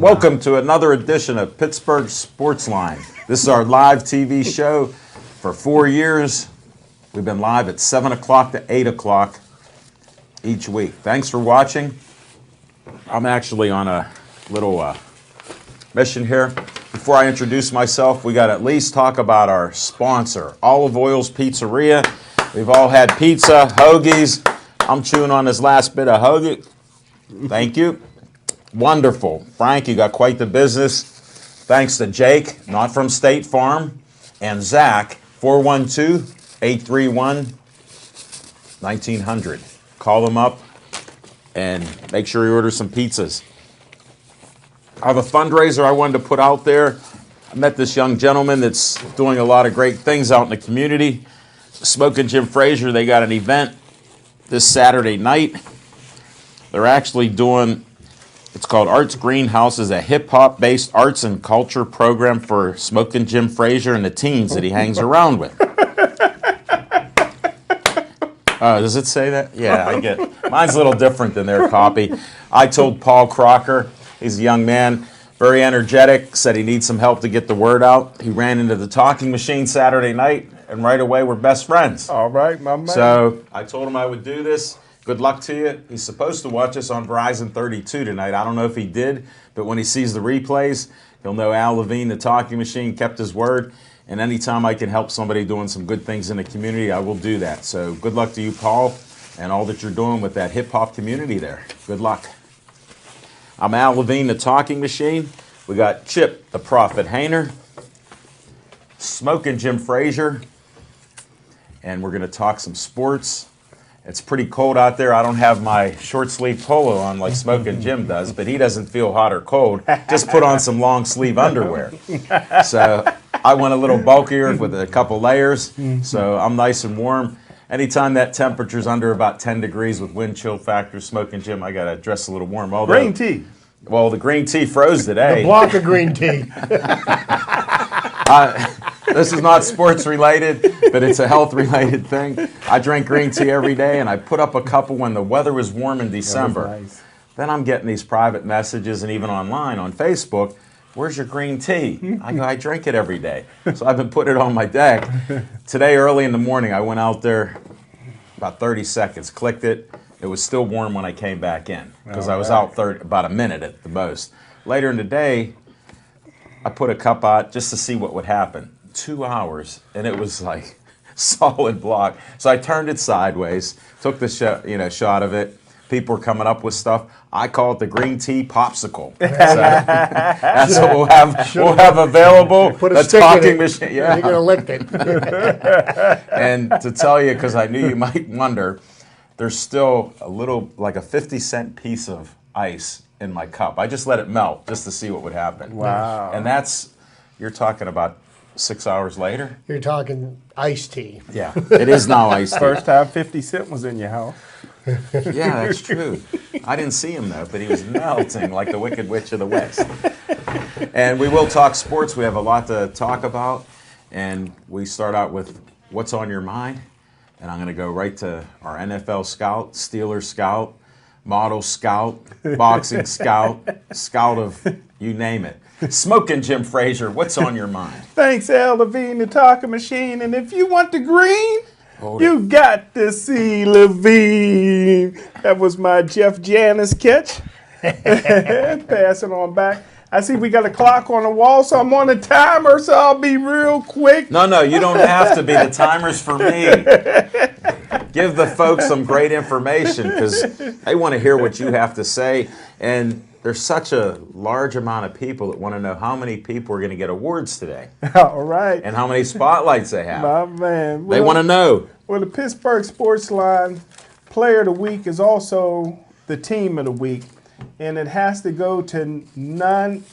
Welcome to another edition of Pittsburgh Sportsline. This is our live TV show for 4 years. We've been live at 7 o'clock to 8 o'clock each week. Thanks for watching. I'm actually on a little mission here. Before I introduce myself, we got to at least talk about our sponsor, Olive Oil's Pizzeria. We've all had pizza, hoagies. I'm chewing on this last bit of hoagie. Thank you. Wonderful. Frank, you got quite the business. Thanks to Jake, not from State Farm, and Zach, 412-831-1900. Call them up and make sure you order some pizzas. I have a fundraiser I wanted to put out there. I met this young gentleman that's doing a lot of great things out in the community. Smoking Jim Frazier, they got an event this Saturday night. They're actually doing, it's called Arts Greenhouse, is a hip-hop based arts and culture program for Smoking Jim Frazier and the teens that he hangs around with. Does it say that? Yeah, I get it. Mine's a little different than their copy. I told Paul Crocker, he's a young man, very energetic, said he needs some help to get the word out. He ran into the talking machine Saturday night, and right away we're best friends. All right, my man. So I told him I would do this. Good luck to you. He's supposed to watch us on Verizon 32 tonight. I don't know if he did, but when he sees the replays, he'll know Al Levine, the talking machine, kept his word. And anytime I can help somebody doing some good things in the community, I will do that. So good luck to you, Paul, and all that you're doing with that hip-hop community there. Good luck. I'm Al Levine, the talking machine. We got Chip, the Prophet Hayner, Smoking Jim Frazier, and we're going to talk some sports. It's pretty cold out there. I don't have my short sleeve polo on like Smoking Jim does, but he doesn't feel hot or cold. Just put on some long sleeve underwear. So I went a little bulkier with a couple layers, so I'm nice and warm. Anytime that temperature's under about 10 degrees with wind chill factor, Smoking Jim, I got to dress a little warm. Although, green tea. Well, the green tea froze today. The block of green tea. This is not sports related, but it's a health related thing. I drink green tea every day, and I put up a couple when the weather was warm in December. Nice. Then I'm getting these private messages, and even online on Facebook, where's your green tea? I go, I drink it every day. So I've been putting it on my deck. Today, early in the morning, I went out there, about 30 seconds, clicked it. It was still warm when I came back in, because I was out about a minute at the most. Later in the day, I put a cup out just to see what would happen. 2 hours, and it was like solid block. So I turned it sideways, took the shot of it. People were coming up with stuff. I call it the green tea popsicle. So that's what we'll have available. Put a the stick talking in it, machine. Yeah. You're gonna lick it. And to tell you, because I knew you might wonder, there's still a little, like a 50-cent piece of ice in my cup. I just let it melt just to see what would happen. Wow. And you're talking about 6 hours later? You're talking iced tea. Yeah, it is now iced tea. First time 50 Cent was in your house. Yeah, that's true. I didn't see him, though, but he was melting like the Wicked Witch of the West. And we will talk sports. We have a lot to talk about. And we start out with what's on your mind. And I'm going to go right to our NFL scout, Steelers scout, model scout, boxing scout, scout of you name it. Smoking Jim Frazier, what's on your mind? Thanks, Al Levine, the talking machine. And if you want the green, you got to see Levine. That was my Jeff Janis catch. Passing on back. I see we got a clock on the wall, so I'm on a timer, so I'll be real quick. No, you don't have to be. The timer's for me. Give the folks some great information because they want to hear what you have to say. And there's such a large amount of people that want to know how many people are going to get awards today. All right. And how many spotlights they have. My man. They want to know. Well, the Pittsburgh Sportsline Player of the Week is also the Team of the Week. And it has to go to none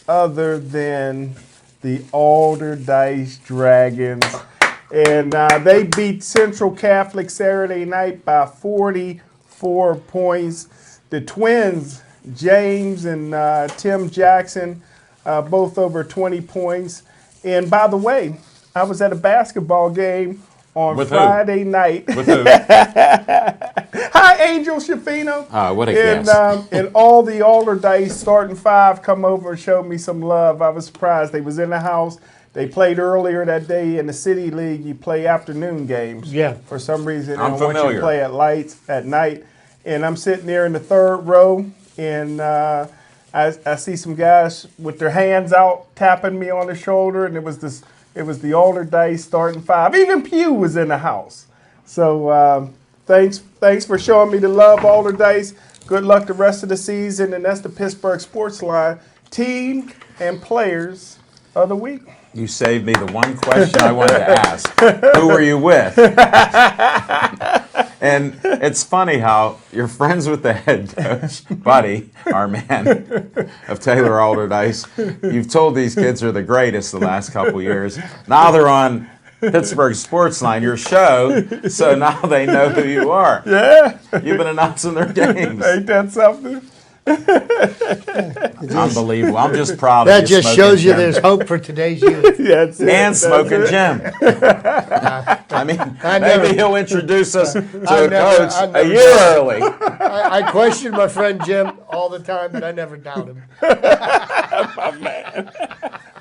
other than the Alderdice Dragons. And they beat Central Catholic Saturday night by 44 points. The Twins, James and Tim Jackson, both over 20 points. And by the way, I was at a basketball game on With Friday night. With who? Hi, Angel Shafino. Oh, what a and, guest. and all the Alderdice starting five come over and showed me some love. I was surprised. They was in the house. They played earlier that day in the City League. You play afternoon games. Yeah. For some reason, I'm they don't want you familiar. to play at night. And I'm sitting there in the third row, and I see some guys with their hands out tapping me on the shoulder, and it was the Alderdice starting five. Even Pugh was in the house. So thanks for showing me the love, Alderdice. Good luck the rest of the season, and that's the Pittsburgh Sportsline team and players of the week. You saved me the one question I wanted to ask. Who were you with? And it's funny how you're friends with the head coach, Buddy, our man, of Taylor Alderdice. You've told these kids are the greatest the last couple years. Now they're on Pittsburgh Sportsline, your show, so now they know who you are. Yeah. You've been announcing their games. Ain't that something? Unbelievable. I'm just proud That of you. just Smoking shows you Jim. there's hope for today's youth. Yeah, that's it. And That's Smoking it. Jim. I mean, I maybe never- he'll introduce us to I a never- coach I a never- year early. I question my friend Jim all the time, but I never doubt him.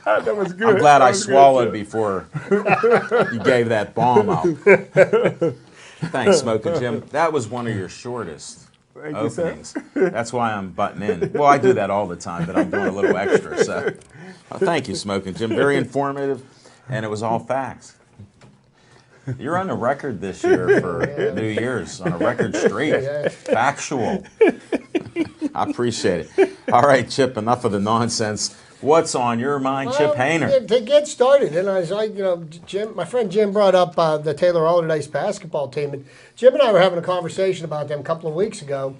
That was good. I'm glad That I was good. swallowed before you gave that bomb out. Thanks, Smoking Jim. That was one of your shortest Thank you, sir. openings. That's why I'm butting in. Well, I do that all the time, but I'm doing a little extra. So, thank you, Smoking Jim. Very informative, and it was all facts. You're on a record this year for New Year's, on a record streak. Yeah. Factual. I appreciate it. All right, Chip, enough of the nonsense. What's on your mind, Chip Hayner? To get started, and I was like, Jim, my friend Jim brought up the Taylor Alderdice basketball team, and Jim and I were having a conversation about them a couple of weeks ago,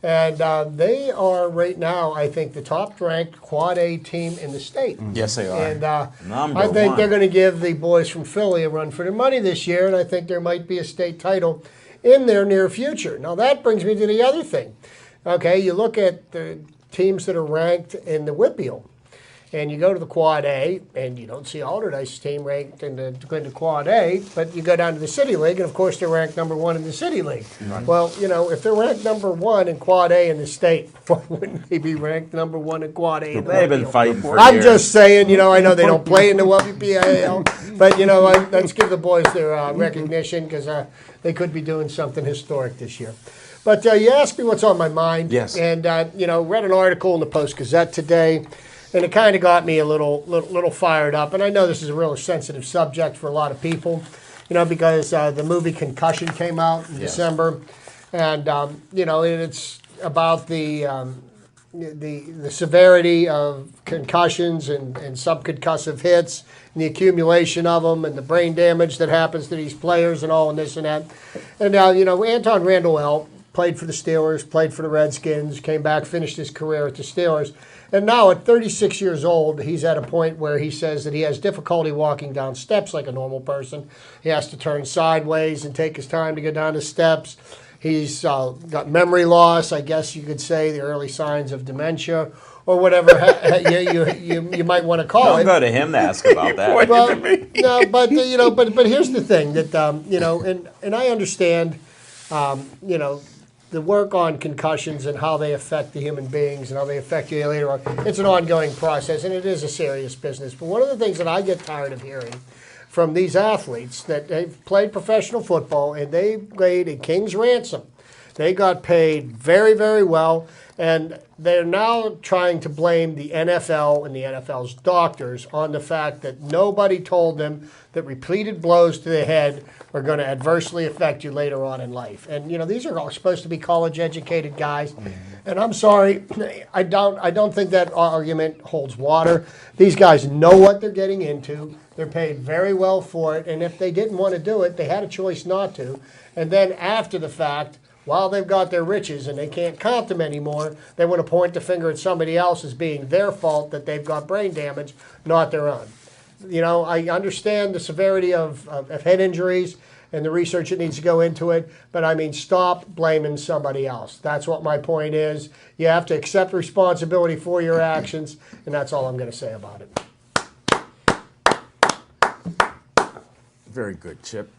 and they are right now, I think, the top-ranked Quad A team in the state. Yes, they are. And Number I think one. they're going to give the boys from Philly a run for their money this year, and I think there might be a state title in their near future. Now, that brings me to the other thing. Okay, you look at the teams that are ranked in the WPIAL, and you go to the Quad A, and you don't see Alderdice's team ranked in the Quad A, but you go down to the City League, and of course they're ranked number one in the City League. Right. Well, if they're ranked number one in Quad A in the state, why wouldn't they be ranked number one in Quad A in the They've been WPIAL? fighting for I'm years. just saying, I know they don't play in the WPIAL, but, let's give the boys their recognition because they could be doing something historic this year. But you asked me what's on my mind. Yes. And, read an article in the Post-Gazette today, and it kind of got me a little fired up. And I know this is a real sensitive subject for a lot of people, because the movie Concussion came out in December. And, it's about the severity of concussions and subconcussive hits and the accumulation of them and the brain damage that happens to these players and all and this and that. And now, Anton Randall played for the Steelers, played for the Redskins, came back, finished his career at the Steelers. And now at 36 years old, he's at a point where he says that he has difficulty walking down steps like a normal person. He has to turn sideways and take his time to get down the steps. He's got memory loss, I guess you could say, the early signs of dementia or whatever you might want to call Don't it. go to him to ask about that. Well, no, but but here's the thing that and I understand, the work on concussions and how they affect the human beings and how they affect you later on. It's an ongoing process, and it is a serious business. But one of the things that I get tired of hearing from these athletes that they've played professional football and they paid a king's ransom. They got paid very, very well, and they're now trying to blame the NFL and the NFL's doctors on the fact that nobody told them that repeated blows to the head are going to adversely affect you later on in life. And these are all supposed to be college-educated guys, and I'm sorry, I don't think that argument holds water. These guys know what they're getting into. They're paid very well for it, and if they didn't want to do it, they had a choice not to. And then after the fact, while they've got their riches and they can't count them anymore, they want to point the finger at somebody else as being their fault that they've got brain damage, not their own. I understand the severity of head injuries and the research that needs to go into it, but I mean, stop blaming somebody else. That's what my point is. You have to accept responsibility for your actions, and that's all I'm going to say about it. Very good, Chip.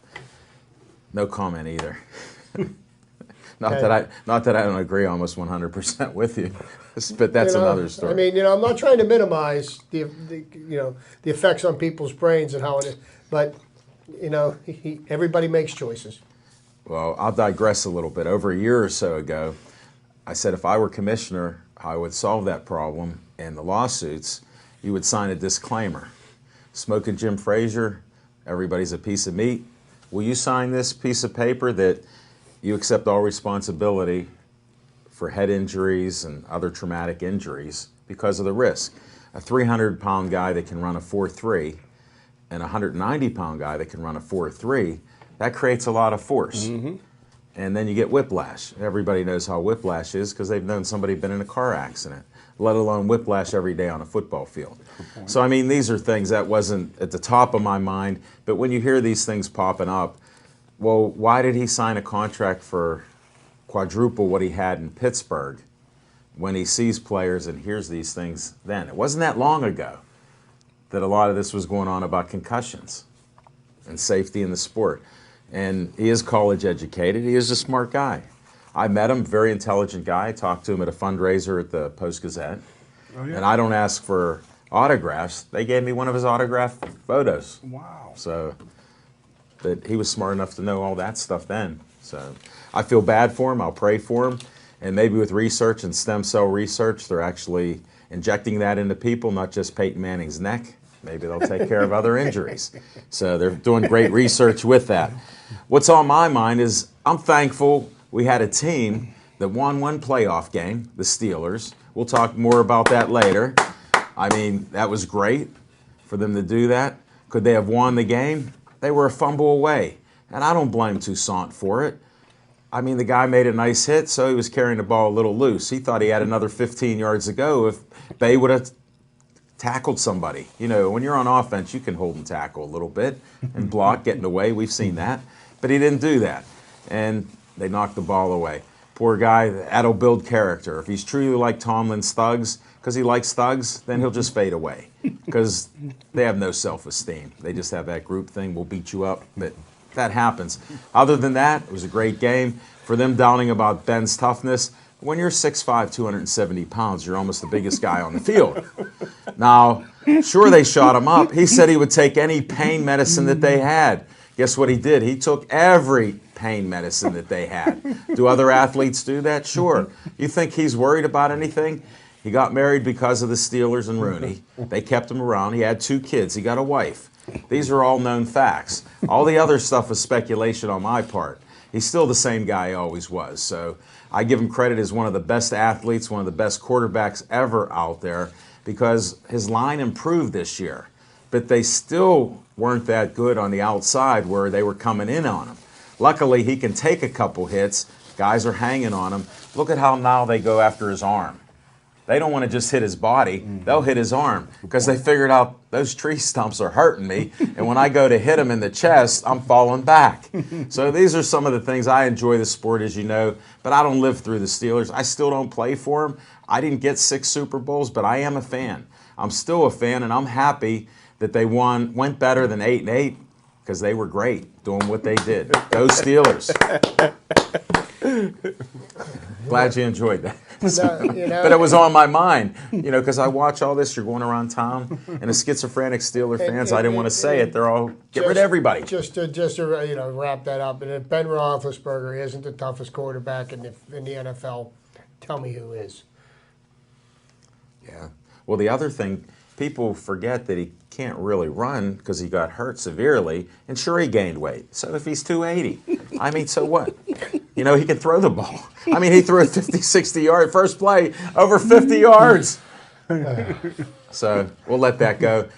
No comment either. Okay. Not that I don't agree almost 100% with you, but that's another story. I mean, I'm not trying to minimize the effects on people's brains and how it is, but everybody makes choices. Well, I'll digress a little bit. Over a year or so ago, I said if I were commissioner, I would solve that problem in the lawsuits. You would sign a disclaimer. Smoking Jim Frazier, everybody's a piece of meat. Will you sign this piece of paper that you accept all responsibility for head injuries and other traumatic injuries because of the risk? A 300-pound guy that can run a 4.3 and a 190-pound guy that can run a 4.3, that creates a lot of force. Mm-hmm. And then you get whiplash. Everybody knows how whiplash is because they've known somebody been in a car accident, let alone whiplash every day on a football field. So, I mean, these are things that wasn't at the top of my mind, but when you hear these things popping up, well, why did he sign a contract for quadruple what he had in Pittsburgh when he sees players and hears these things then? It wasn't that long ago that a lot of this was going on about concussions and safety in the sport. And he is college educated. He is a smart guy. I met him, very intelligent guy. I talked to him at a fundraiser at the Post-Gazette. Oh, yeah. And I don't ask for autographs. They gave me one of his autographed photos. Wow. So, but he was smart enough to know all that stuff then. So I feel bad for him. I'll pray for him. And maybe with research and stem cell research, they're actually injecting that into people, not just Peyton Manning's neck. Maybe they'll take care of other injuries. So they're doing great research with that. What's on my mind is I'm thankful we had a team that won one playoff game, the Steelers. We'll talk more about that later. I mean, that was great for them to do that. Could they have won the game? They were a fumble away. And I don't blame Toussaint for it. I mean, the guy made a nice hit, so he was carrying the ball a little loose. He thought he had another 15 yards to go if Bay would have tackled somebody. You know, when you're on offense, you can hold and tackle a little bit and block, get in the way. We've seen that. But he didn't do that. And they knocked the ball away. Poor guy, that'll build character. If he's truly like Tomlin's thugs, because he likes thugs, then he'll just fade away. Because they have no self-esteem. They just have that group thing, we'll beat you up. But that happens. Other than that, it was a great game. For them doubting about Ben's toughness, when you're 6'5", 270 pounds, you're almost the biggest guy on the field. Now, sure, they shot him up. He said he would take any pain medicine that they had. Guess what he did? He took every pain medicine that they had. Do other athletes do that? Sure. You think he's worried about anything? He got married because of the Steelers and Rooney. They kept him around. He had 2 kids. He got a wife. These are all known facts. All the other stuff is speculation on my part. He's still the same guy he always was. So I give him credit as one of the best athletes, one of the best quarterbacks ever out there, because his line improved this year. But they still weren't that good on the outside where they were coming in on him. Luckily, he can take a couple hits. Guys are hanging on him. Look at how now they go after his arm. They don't want to just hit his body. They'll hit his arm because they figured out those tree stumps are hurting me, and when I go to hit him in the chest, I'm falling back. So these are some of the things. I enjoy the sport, as you know, but I don't live through the Steelers. I still don't play for them. I didn't get 6 Super Bowls, but I am a fan. I'm still a fan, and I'm happy that they went better than 8-8 because they were great doing what they did. Go Steelers. Glad you enjoyed that. But it was on my mind, because I watch all this. You're going around town, and the schizophrenic Steeler fans, I didn't want to say it. They're all, get rid of everybody. Just to wrap that up, and if Ben Roethlisberger isn't the toughest quarterback in the NFL, tell me who is. Yeah. Well, the other thing, people forget that he can't really run because he got hurt severely, and sure, he gained weight. So if he's 280, I mean, so what? He can throw the ball. I mean, he threw a 50, 60-yard first play, over 50 yards. So we'll let that go.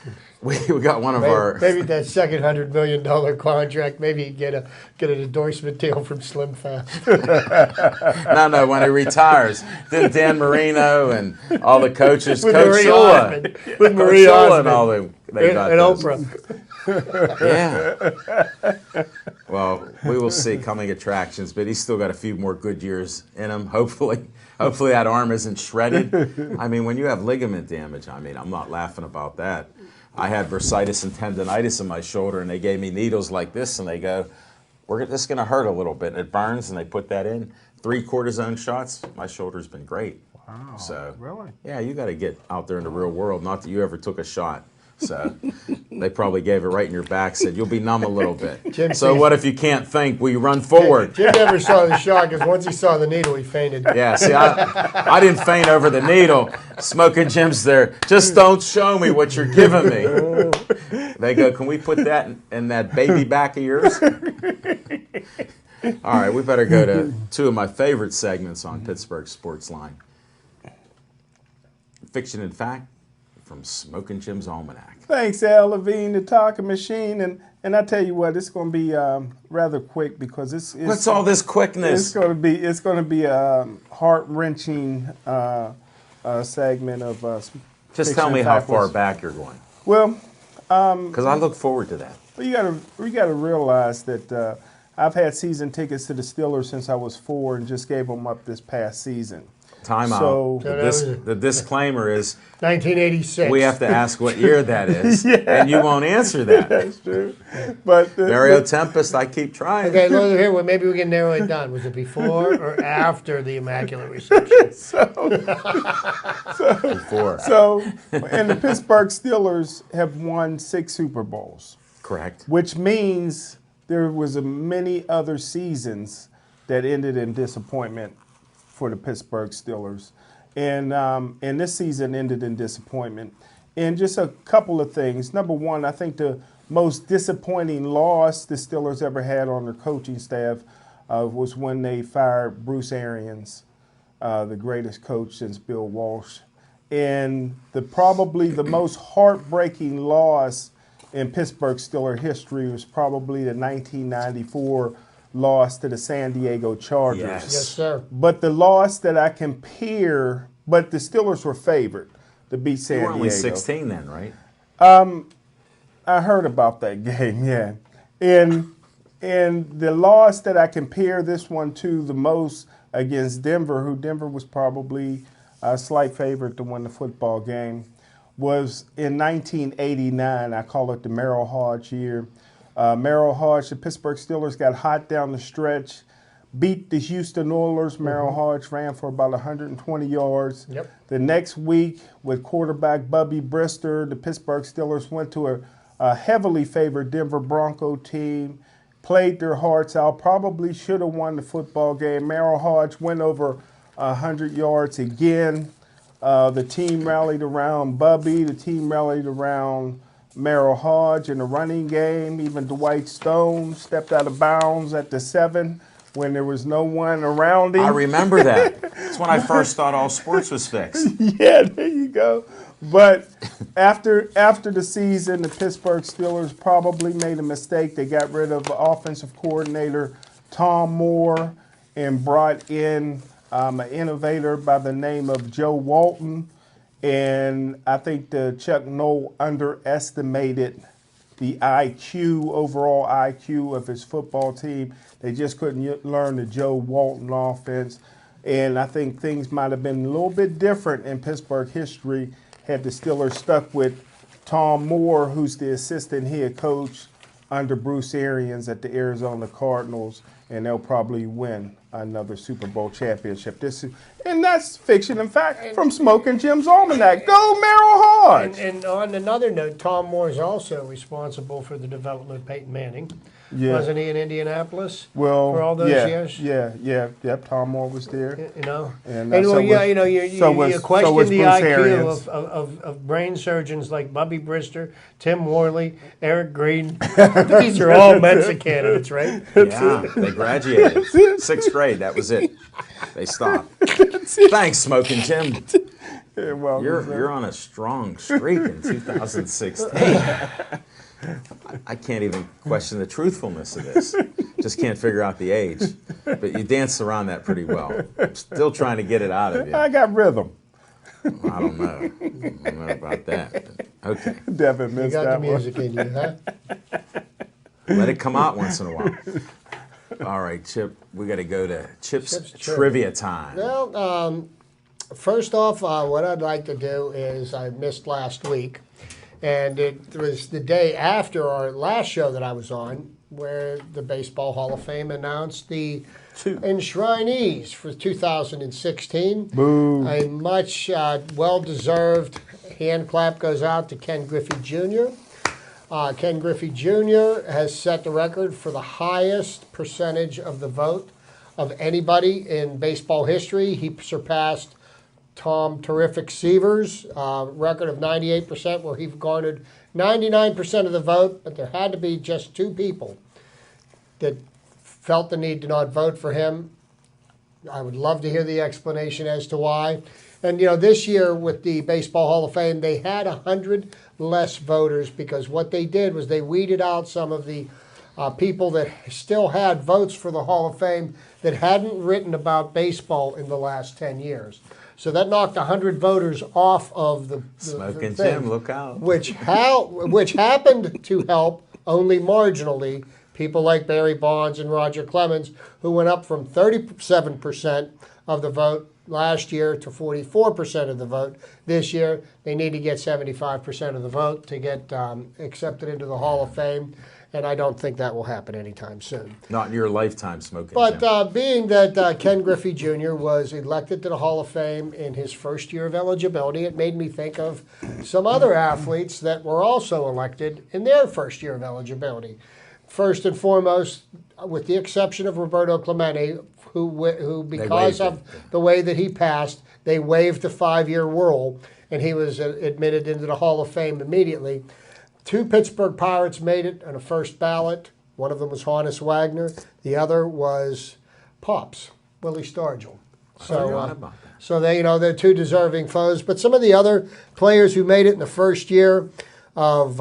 We got one of our... Maybe that second $100 million contract, maybe he'd get an endorsement deal from Slim Fast. No, when he retires. Then Dan Marino and all the coaches, with Coach Shula. With Marie Osmond. And all them. They got and those. Oprah. Yeah. Well, we will see coming attractions, but he's still got a few more good years in him, hopefully. Hopefully that arm isn't shredded. I mean, when you have ligament damage, I'm not laughing about that. I had bursitis and tendonitis in my shoulder, and they gave me needles like this, and they go, This is going to hurt a little bit. It burns, and they put that in. 3 cortisone shots. My shoulder's been great. Wow. So, really? Yeah, you got to get out there in the real world. Not that you ever took a shot. So they probably gave it right in your back, said, you'll be numb a little bit. So what if you can't think? Will you run forward? Jim never saw the shot because once he saw the needle, he fainted. Yeah, see, I didn't faint over the needle. Smoking Jim's there. Just don't show me what you're giving me. They go, can we put that in that baby back of yours? All right, we better go to 2 of my favorite segments on Pittsburgh Sportsline. Fiction and Fact from Smoking Jim's Almanac. Thanks, Al Levine, the talking machine, and I tell you what, it's going to be rather quick because it's what's all this quickness? It's going to be a heart-wrenching segment of. Just tell me how far back you're going. Well, because I look forward to that. Well, you got to realize that I've had season tickets to the Steelers since I was 4, and just gave them up this past season. Time out. The disclaimer is 1986. We have to ask what year that is, and you won't answer that. That's true. But Mario Tempest, I keep trying. Okay, look here. Well, maybe we can narrow it down. Was it before or after the Immaculate Reception? Before. So, and the Pittsburgh Steelers have won 6 Super Bowls. Correct. Which means there was many other seasons that ended in disappointment for the Pittsburgh Steelers. And this season ended in disappointment. And just a couple of things. Number one, I think the most disappointing loss the Steelers ever had on their coaching staff was when they fired Bruce Arians, the greatest coach since Bill Walsh. And probably the most heartbreaking loss in Pittsburgh Steelers history was probably the 1994 loss to the San Diego Chargers. Yes, sir. But the loss that I compare, but the Steelers were favored to beat San Diego. You were only 16 then, right? I heard about that game, yeah. And the loss that I compare this one to the most against Denver, Denver was probably a slight favorite to win the football game, was in 1989. I call it the Merrill Hodge year. Merrill Hodge, the Pittsburgh Steelers got hot down the stretch, beat the Houston Oilers. Merrill Hodge ran for about 120 yards. Yep. The next week, with quarterback Bubby Brister, the Pittsburgh Steelers went to a heavily favored Denver Bronco team, played their hearts out, probably should have won the football game. Merrill Hodge went over 100 yards again. The team rallied around Bubby. The team rallied around Merrill Hodge in the running game. Even Dwight Stone stepped out of bounds at the 7 when there was no one around him. I remember that. That's when I first thought all sports was fixed. Yeah, there you go. But after the season, the Pittsburgh Steelers probably made a mistake. They got rid of offensive coordinator Tom Moore and brought in an innovator by the name of Joe Walton. And I think the Chuck Noll underestimated the overall IQ of his football team. They just couldn't learn the Joe Walton offense. And I think things might have been a little bit different in Pittsburgh history had the Steelers stuck with Tom Moore, who's the assistant head coach under Bruce Arians at the Arizona Cardinals, and they'll probably win another Super Bowl championship. And that's Fiction and Fact from Smoking Jim's Almanac. Go Merrill Hodge! And on another note, Tom Moore is also responsible for the development of Peyton Manning. Yeah. Wasn't he in Indianapolis Well, for all those years? Yep. Tom Moore was there. You know, And, you was question Bruce the IQ Arians. of brain surgeons like Bubby Brister, Tim Worley, Eric Green. These are all Mensa candidates, right? Yeah, they graduated. 6th grade, that was it. They stopped. Thanks, Smoking Jim. Yeah, well, You're on a strong streak in 2016. I can't even question the truthfulness of this. Just can't figure out the age. But you danced around that pretty well. I'm still trying to get it out of you. I got rhythm. I don't know about that. Okay. Devin missed You got that the music in you, huh? Let it come out once in a while. All right, Chip, we got to go to Chip's trivia time. Well, first off, what I'd like to do is I missed last week, and it was the day after our last show that I was on, where the Baseball Hall of Fame announced the 2. enshrinees for 2016. Boo. A much well-deserved hand clap goes out to Ken Griffey Jr. Ken Griffey Jr. has set the record for the highest percentage of the vote of anybody in baseball history. He surpassed Tom Terrific Seaver's record of 98%, where he garnered 99% of the vote, but there had to be just 2 people that felt the need to not vote for him. I would love to hear the explanation as to why. And, this year with the Baseball Hall of Fame, they had 100 less voters because what they did was they weeded out some of the people that still had votes for the Hall of Fame that hadn't written about baseball in the last 10 years. So that knocked 100 voters off of the Smoking thing, Jim, look out. which happened to help only marginally people like Barry Bonds and Roger Clemens, who went up from 37% of the vote last year to 44% of the vote this year. They need to get 75% of the vote to get accepted into the Hall of Fame, and I don't think that will happen anytime soon. Not in your lifetime, Smoking But Jim. being that Ken Griffey Jr. was elected to the Hall of Fame in his first year of eligibility, it made me think of some other athletes that were also elected in their first year of eligibility. First and foremost, with the exception of Roberto Clemente, who because of the way that he passed, they waived the 5-year rule, and he was admitted into the Hall of Fame immediately. 2 Pittsburgh Pirates made it on a first ballot. One of them was Honus Wagner. The other was Pops, Willie Stargell. So they're 2 deserving foes. But some of the other players who made it in the first year of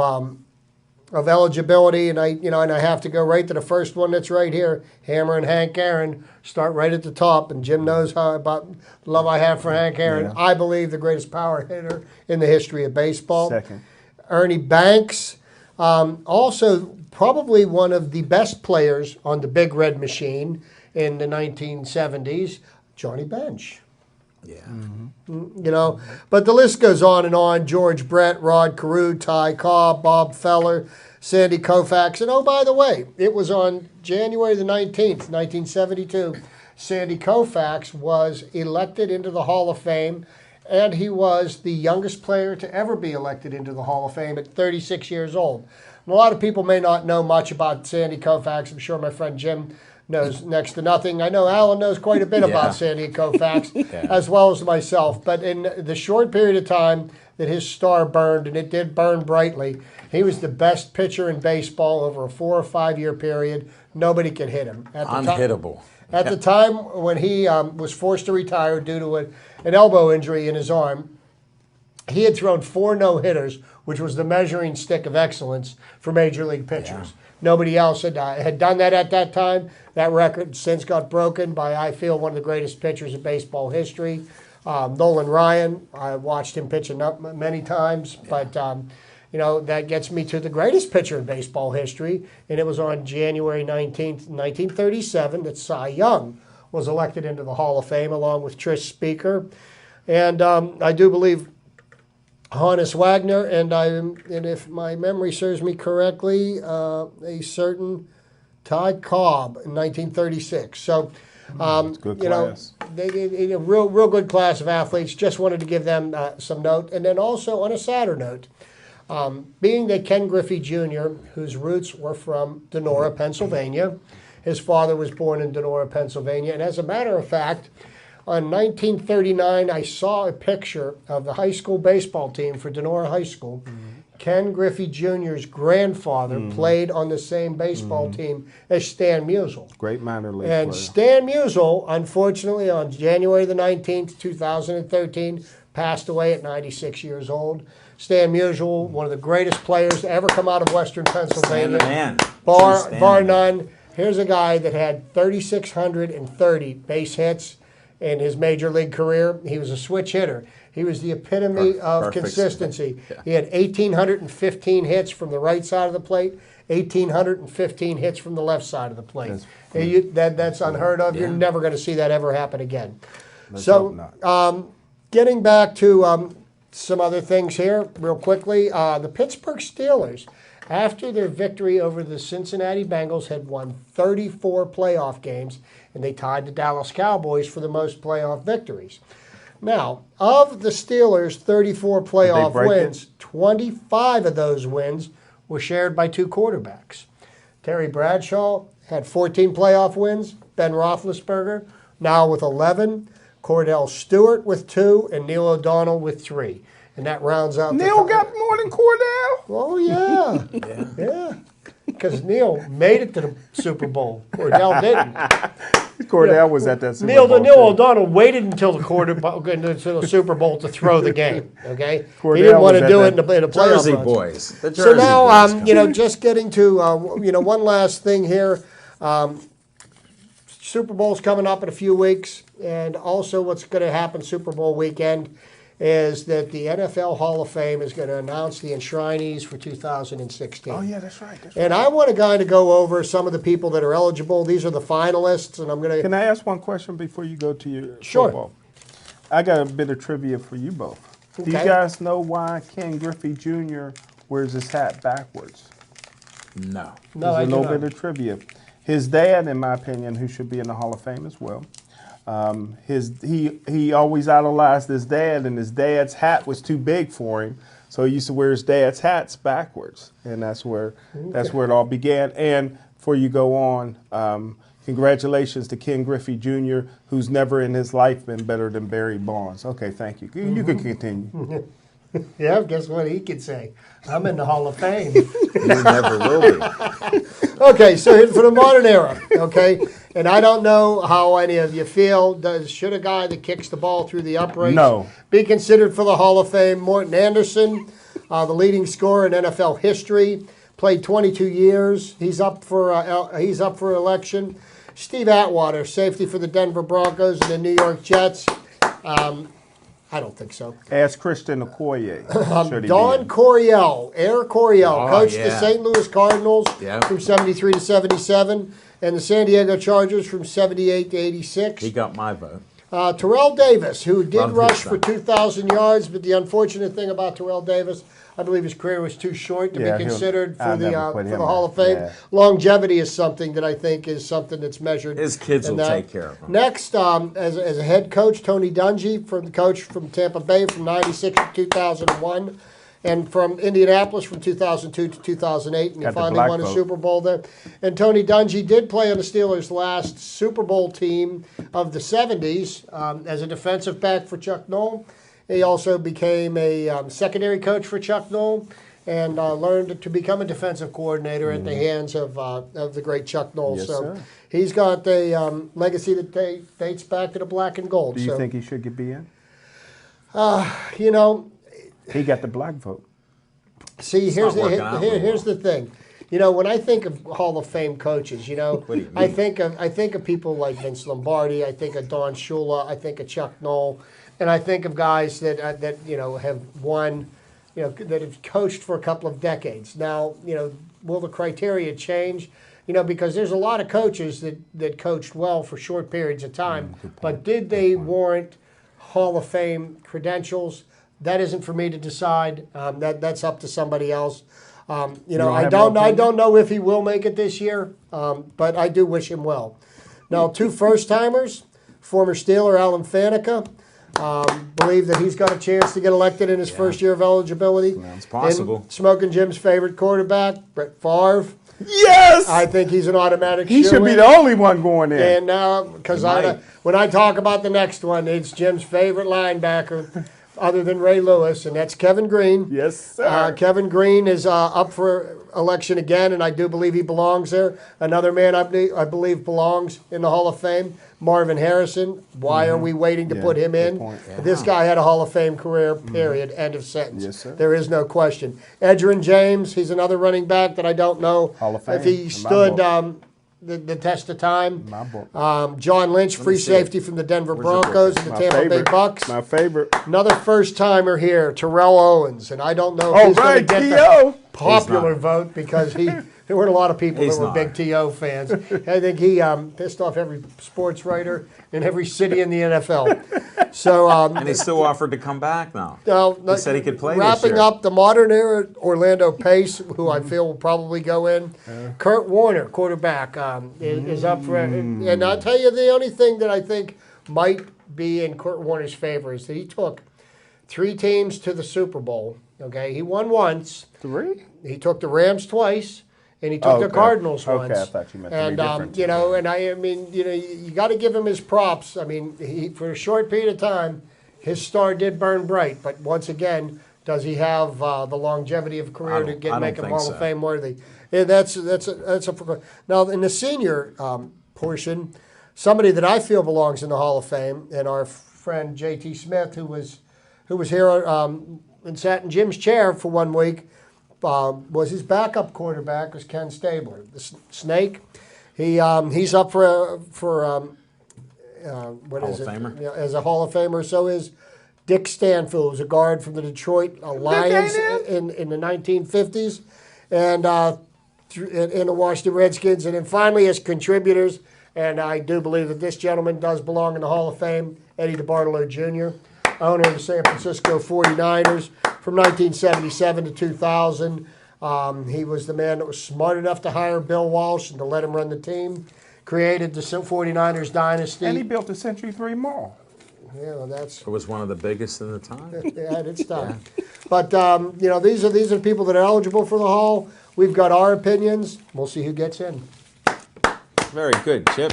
eligibility, and I have to go right to the first one that's right here. Hammer and Hank Aaron start right at the top, and Jim knows how about the love I have for Hank Aaron. Yeah. I believe the greatest power hitter in the history of baseball. Second. Ernie Banks, also probably one of the best players on the Big Red Machine in the 1970s, Johnny Bench. Yeah. But the list goes on and on. George Brett, Rod Carew, Ty Cobb, Bob Feller, Sandy Koufax. And oh, by the way, it was on January the 19th, 1972, Sandy Koufax was elected into the Hall of Fame, and he was the youngest player to ever be elected into the Hall of Fame at 36 years old. And a lot of people may not know much about Sandy Koufax. I'm sure my friend Jim knows next to nothing. I know Alan knows quite a bit about Sandy Koufax, as well as myself. But in the short period of time that his star burned, and it did burn brightly, he was the best pitcher in baseball over a 4 or 5 year period. Nobody could hit him. Unhittable. At the time when he was forced to retire due to an elbow injury in his arm, he had thrown 4 no-hitters, which was the measuring stick of excellence for Major League pitchers. Yeah. Nobody else had done that at that time. That record since got broken by, I feel, one of the greatest pitchers in baseball history, Nolan Ryan. I watched him pitch many times, but that gets me to the greatest pitcher in baseball history, and it was on January 19th, 1937, that Cy Young was elected into the Hall of Fame along with Trish Speaker. And I do believe Honus Wagner, and if my memory serves me correctly, a certain Ty Cobb in 1936. So, good class. They real good class of athletes. Just wanted to give them some note. And then also on a sadder note, being that Ken Griffey Jr., whose roots were from Donora, Pennsylvania, his father was born in Donora, Pennsylvania, and as a matter of fact, on 1939, I saw a picture of the high school baseball team for Donora High School. Ken Griffey Jr.'s grandfather played on the same baseball team as Stan Musial. Great minor league And player. Stan Musial, unfortunately, on January the 19th, 2013, passed away at 96 years old. Stan Musial, one of the greatest players to ever come out of Western Pennsylvania. Man. Bar none. Here's a guy that had 3,630 base hits in his major league career. He was a switch hitter. He was the epitome of Perfect. consistency. Yeah. He had 1,815 hits from the right side of the plate, 1,815 hits from the left side of the plate. That's unheard of. Yeah. You're never going to see that ever happen again. Let's hope not. Getting back to some other things here real quickly. The Pittsburgh Steelers after their victory over the Cincinnati Bengals had won 34 playoff games, and they tied the Dallas Cowboys for the most playoff victories. Now, of the Steelers' 34 playoff wins, 25 of those wins were shared by two quarterbacks. Terry Bradshaw had 14 playoff wins, Ben Roethlisberger now with 11, Cordell Stewart with 2, and Neil O'Donnell with 3. And that rounds out Neil got more than Cordell? Oh, yeah. Yeah. Because Neil made it to the Super Bowl. Cordell didn't. Cordell was at that Super Bowl. Neil O'Donnell waited until the Super Bowl to throw the game. Okay, Cordell he didn't want to was do at it in the playoff Jersey runs. boys. The Jersey So now, boys just getting to one last thing here. Super Bowl's coming up in a few weeks, and also what's going to happen Super Bowl weekend is that the NFL Hall of Fame is going to announce the enshrinees for 2016. Oh, yeah, that's right. And I want a guy to go over some of the people that are eligible. These are the finalists, and I'm going to... Can I ask one question before you go to your Sure. football? I got a bit of trivia for you both. Do you Okay. guys know why Ken Griffey Jr. wears his hat backwards? No. No, I There's a do little not. bit of trivia. His dad, in my opinion, who should be in the Hall of Fame as well, he always idolized his dad, and his dad's hat was too big for him, so he used to wear his dad's hats backwards, and that's where it all began. And before you go on, congratulations to Ken Griffey Jr., who's never in his life been better than Barry Bonds. Okay, thank you. You can continue. Yeah, guess what he could say? I'm in the Hall of Fame. You never will be. Okay, so for the modern era, okay, and I don't know how any of you feel. Should a guy that kicks the ball through the uprights be considered for the Hall of Fame? Morton Anderson, the leading scorer in NFL history, played 22 years. He's up for election. Steve Atwater, safety for the Denver Broncos and the New York Jets. I don't think so. Ask Christian Okoye. Don Coryell, Air Coryell, coached the yeah. St. Louis Cardinals Yeah. from 73 to 77 and the San Diego Chargers from 78 to 86. He got my vote. Terrell Davis, who did Love his rush for son. 2,000 yards, but the unfortunate thing about Terrell Davis, I believe his career was too short to Yeah, be considered for I'll the never put him Hall in. of Fame. Yeah. Longevity is something that I think is something that's measured. His kids in will that. take care of him. Next, as a head coach, Tony Dungy, coach from Tampa Bay from 96 to 2001. And from Indianapolis from 2002 to 2008, and he Got the finally black won a vote. Super Bowl there. And Tony Dungy did play on the Steelers' last Super Bowl team of the 70s as a defensive back for Chuck Noll. He also became a secondary coach for Chuck Noll and learned to become a defensive coordinator at the hands of the great Chuck Noll. Yes, so sir. he's got a legacy that dates back to the black and gold. Do you so, think he should be in? you know, He got the black vote. see, here's not working out real here's the thing. You know, when I think of Hall of Fame coaches, you know, What do you I mean? think of people like Vince Lombardi. I think of Don Shula. I think of Chuck Noll, and I think of guys that have won, that have coached for a couple of decades. Now, will the criteria change? Because there's a lot of coaches that coached well for short periods of time, but did they warrant Hall of Fame credentials? That isn't for me to decide. That's up to somebody else. I have no don't opinion? know if he will make it this year, but I do wish him well. Now, two first-timers, former Steeler Alan Faneca, believe that he's got a chance to get elected in his first year of eligibility. Sounds possible. And Smoking Jim's favorite quarterback, Brett Favre. Yes! I think he's an automatic He should be shoo-in. the only one going in. And because He might. when I talk about the next one, it's Jim's favorite linebacker, other than Ray Lewis, and that's Kevin Green. Yes, sir. Kevin Green is up for election again, and I do believe he belongs there. Another man I believe belongs in the Hall of Fame, Marvin Harrison. Why are we waiting to Yeah, put him good in? point. This guy had a Hall of Fame career, period, end of sentence. Yes, sir. There is no question. Edgerrin James, he's another running back that I don't know Hall of if Fame, he in my stood book. the test of time. My book. John Lynch, free see it. safety from the Denver Where's your book? Broncos and the My Tampa Bay favorite. Bucks. My favorite. Another first-timer here, Terrell Owens, and I don't know if Oh, he's going right, to get T.O. the popular He's vote because there weren't a lot of people He's that were not. big T.O. fans. I think he pissed off every sports writer in every city in the NFL. So And he still offered to come back now. He said he could play this wrapping year. up the modern era, Orlando Pace, who I feel will probably go in. Kurt Warner, quarterback, is up for it. And I'll tell you the only thing that I think might be in Kurt Warner's favor is that he took 3 teams to the Super Bowl. Okay, he won once. 3? He took the Rams twice, and he took the Cardinals once. Okay, I thought you meant 3 and different. you know, and I mean, you know, you got to give him his props. I mean, for a short period of time, his star did burn bright. But once again, does he have the longevity of a career to make him Hall of Fame worthy? Yeah, that's a now in the senior portion. Somebody that I feel belongs in the Hall of Fame, and our friend J.T. Smith, who was here and sat in Jim's chair for 1 week, was his backup quarterback was Ken Stabler, the Snake. He's up for what Hall is of it? Famer? Yeah, as a Hall of Famer. So is Dick Stanfield, who's a guard from the Detroit Lions in the 1950s, and in the Washington Redskins, and then finally as contributors. And I do believe that this gentleman does belong in the Hall of Fame, Eddie DeBartolo Jr., owner of the San Francisco 49ers from 1977 to 2000. He was the man that was smart enough to hire Bill Walsh and to let him run the team, created the 49ers dynasty. And he built the Century 3 Mall. Yeah, well, that's It was one of the biggest in the time. at its time. But you know, these are people that are eligible for the Hall. We've got our opinions. We'll see who gets in. Very good, Chip.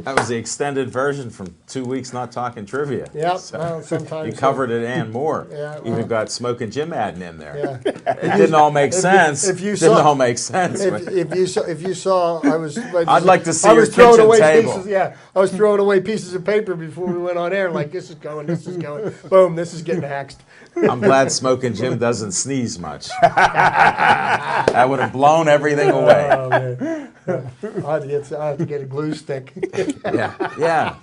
That was the extended version from 2 weeks not talking trivia. Yep, well, sometimes you covered it and more. Yeah, Even got Smoking Jim adding in there. Yeah. It didn't all make sense. if you didn't saw- all make sense. If you saw, I was. I'd like to see I your was throwing kitchen away table. pieces. Yeah, I was throwing away pieces of paper before we went on air. Like this is going, boom, this is getting hacked. I'm glad Smoking Jim doesn't sneeze much. That would have blown everything away. Oh, man. I have to get a glue stick. Yeah.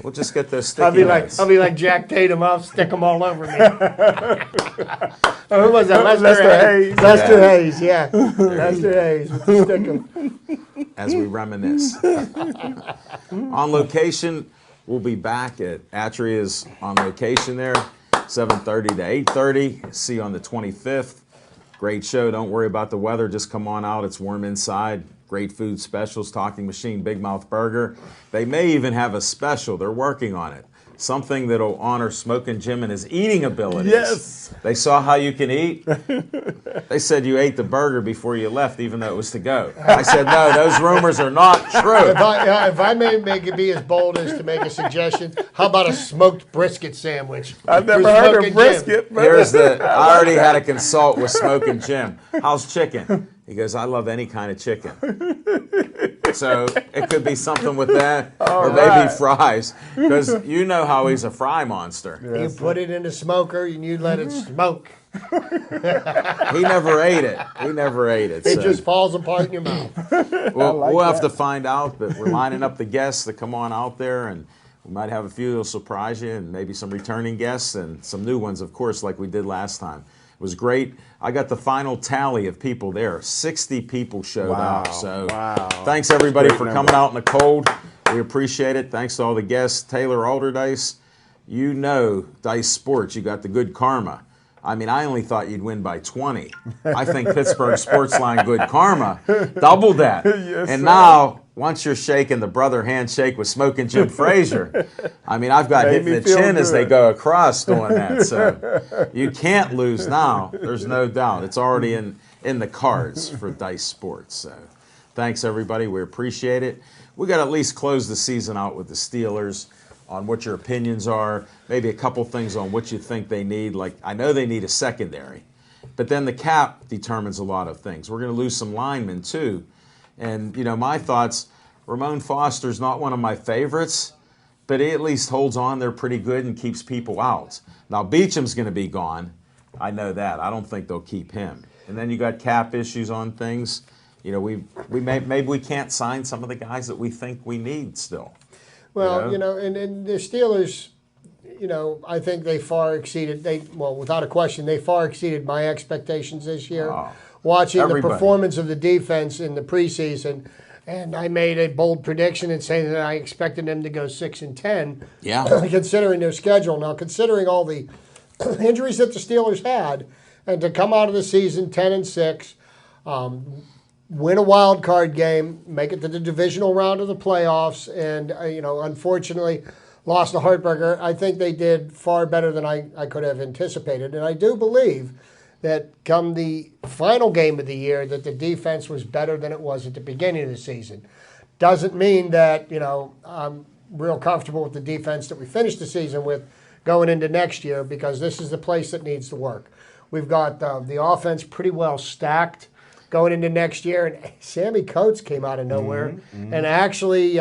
We'll just get those I'll sticky be notes. like Jack Tatum. I'll stick them all over me. Oh, who was that? Lester Hayes. Lester Hayes. Yeah, Lester Hayes with the stick 'em. As we reminisce. On location, we'll be back at Atria's on location there, 7:30 to 8:30. See you on the 25th. Great show. Don't worry about the weather. Just come on out. It's warm inside. Great food specials, Talking Machine, Big Mouth Burger. They may even have a special. They're working on it. Something that'll honor Smoking Jim and his eating abilities. Yes. They saw how you can eat. They said you ate the burger before you left, even though it was to go. I said, no, those rumors are not true. If I may be as bold as to make a suggestion, how about a smoked brisket sandwich? I've never with heard Smoking of brisket. Jim? but- I already had a consult with Smoking Jim. How's chicken? He goes, I love any kind of chicken. So it could be something with that, or maybe fries, because you know how he's a fry monster. You put it in the smoker and you let it smoke. He never ate it. It So just falls apart in your mouth. we'll have to find out, but we're lining up the guests to come on out there, and we might have a few that'll surprise you, and maybe some returning guests and some new ones, of course, like we did last time. It was great. I got the final tally of people there. 60 people showed up. So thanks everybody Great for number. coming out in the cold. We appreciate it. Thanks to all the guests. Taylor Alderdice, you know Dice Sports, you got the good karma. I mean, I only thought you'd win by 20. I think Pittsburgh Sportsline good karma doubled that. Yes, and sir. now, once you're shaking the brother handshake with Smoking Jim Frazier, I mean, I've got Made hit in me the feel chin as they good. go across doing that. So you can't lose now. There's no doubt. It's already in the cards for Dice Sports. So thanks, everybody. We appreciate it. We got to at least close the season out with the Steelers on what your opinions are, maybe a couple things on what you think they need. Like, I know they need a secondary, but then the cap determines a lot of things. We're going to lose some linemen, too. And, you know, my thoughts, Ramon Foster's not one of my favorites, but he at least holds on there pretty good and keeps people out. Now, Beacham's going to be gone. I know that. I don't think they'll keep him. And then you got cap issues on things. You know, maybe we can't sign some of the guys that we think we need still. Well, you know, and the Steelers, you know, I think they far exceeded, without a question, they far exceeded my expectations this year. Oh, Watching everybody. the performance of the defense in the preseason, And I made a bold prediction and saying that I expected them to go 6-10. Yeah. Considering their schedule. Now, considering all the injuries that the Steelers had, and to come out of the season 10-6, win a wild card game, make it to the divisional round of the playoffs, and unfortunately lost a heartbreaker. I think they did far better than I could have anticipated, and I do believe that come the final game of the year that the defense was better than it was at the beginning of the season. Doesn't mean that I'm real comfortable with the defense that we finished the season with going into next year, because this is the place that needs to work. We've got the offense pretty well stacked going into next year, and Sammy Coates came out of nowhere and actually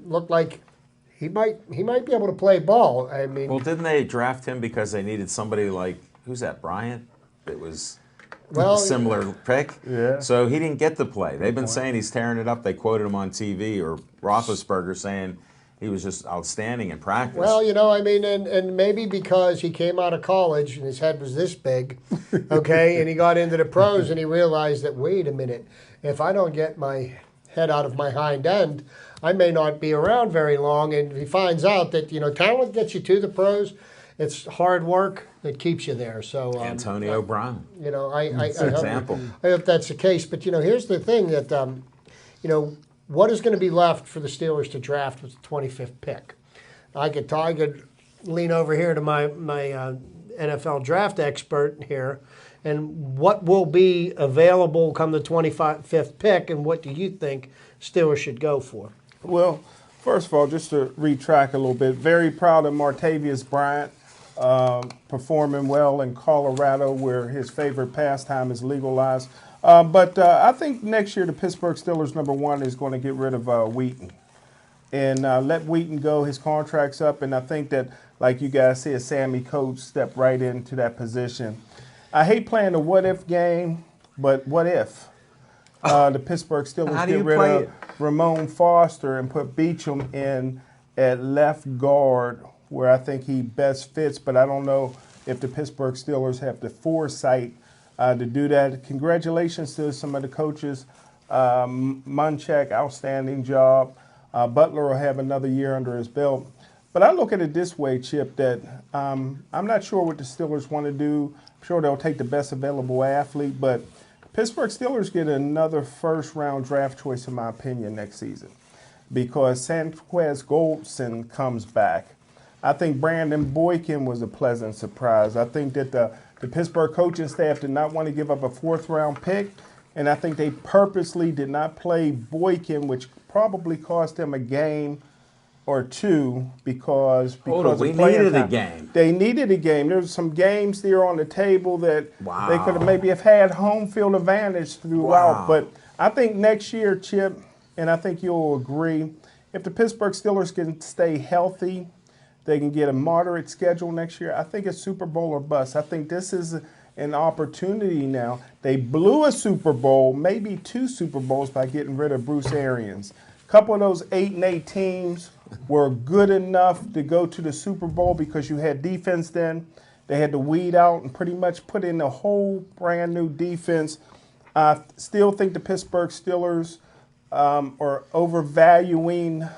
looked like he might be able to play ball. I mean, Well, didn't they draft him because they needed somebody like, who's that, Bryant? It was a similar pick. Yeah. So he didn't get to play. They've been saying he's tearing it up. They quoted him on TV, or Roethlisberger saying he was just outstanding in practice. Well, and maybe because he came out of college and his head was this big, okay, and he got into the pros and he realized that, wait a minute, if I don't get my head out of my hind end, I may not be around very long. And he finds out that, talent gets you to the pros. It's hard work that keeps you there. So Antonio Brown. I example. I hope that's the case. But, here's the thing that, what is going to be left for the Steelers to draft with the 25th pick? I could lean over here to my NFL draft expert here, and what will be available come the 25th pick, and what do you think Steelers should go for? Well, first of all, just to retrack a little bit, very proud of Martavius Bryant performing well in Colorado, where his favorite pastime is legalized. But I think next year the Pittsburgh Steelers, number one, is going to get rid of Wheaton and let Wheaton go. His contract's up, and I think that, like you guys see, a Sammy Coates step right into that position. I hate playing the what-if game, but what if the Pittsburgh Steelers get rid of Ramon Foster and put Beecham in at left guard, where I think he best fits, but I don't know if the Pittsburgh Steelers have the foresight to do that. Congratulations to some of the coaches. Munchak, outstanding job. Butler will have another year under his belt. But I look at it this way, Chip, that I'm not sure what the Steelers want to do. I'm sure they'll take the best available athlete, but Pittsburgh Steelers get another first-round draft choice, in my opinion, next season, because Sanquez Goldson comes back. I think Brandon Boykin was a pleasant surprise. I think that the Pittsburgh coaching staff did not want to give up a fourth-round pick, and I think they purposely did not play Boykin, which probably cost them a game or two because we needed a game. They needed a game. There's some games there on the table that they could have maybe have had home field advantage throughout. Wow. But I think next year, Chip, and I think you'll agree, if the Pittsburgh Steelers can stay healthy, they can get a moderate schedule next year. I think it's Super Bowl or bust. I think this is an opportunity now. They blew a Super Bowl, maybe two Super Bowls, by getting rid of Bruce Arians. A couple of those 8-8 teams were good enough to go to the Super Bowl because you had defense then. They had to weed out and pretty much put in a whole brand new defense. I still think the Pittsburgh Steelers are overvaluing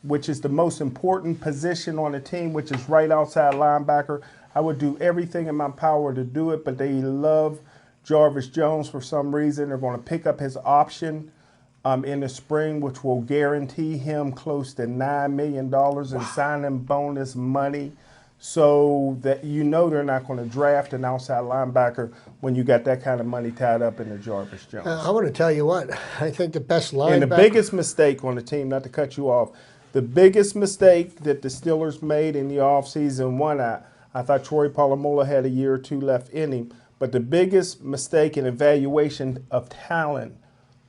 which is the most important position on the team, which is right outside linebacker. I would do everything in my power to do it, but they love Jarvis Jones for some reason. They're going to pick up his option in the spring, which will guarantee him close to $9 million in signing bonus money. So that they're not going to draft an outside linebacker when you got that kind of money tied up in the Jarvis Jones. I want to tell you what, I think the best linebacker. And the biggest mistake on the team, not to cut you off, the biggest mistake that the Steelers made in the offseason, I thought Troy Polamalu had a year or two left in him, but the biggest mistake in evaluation of talent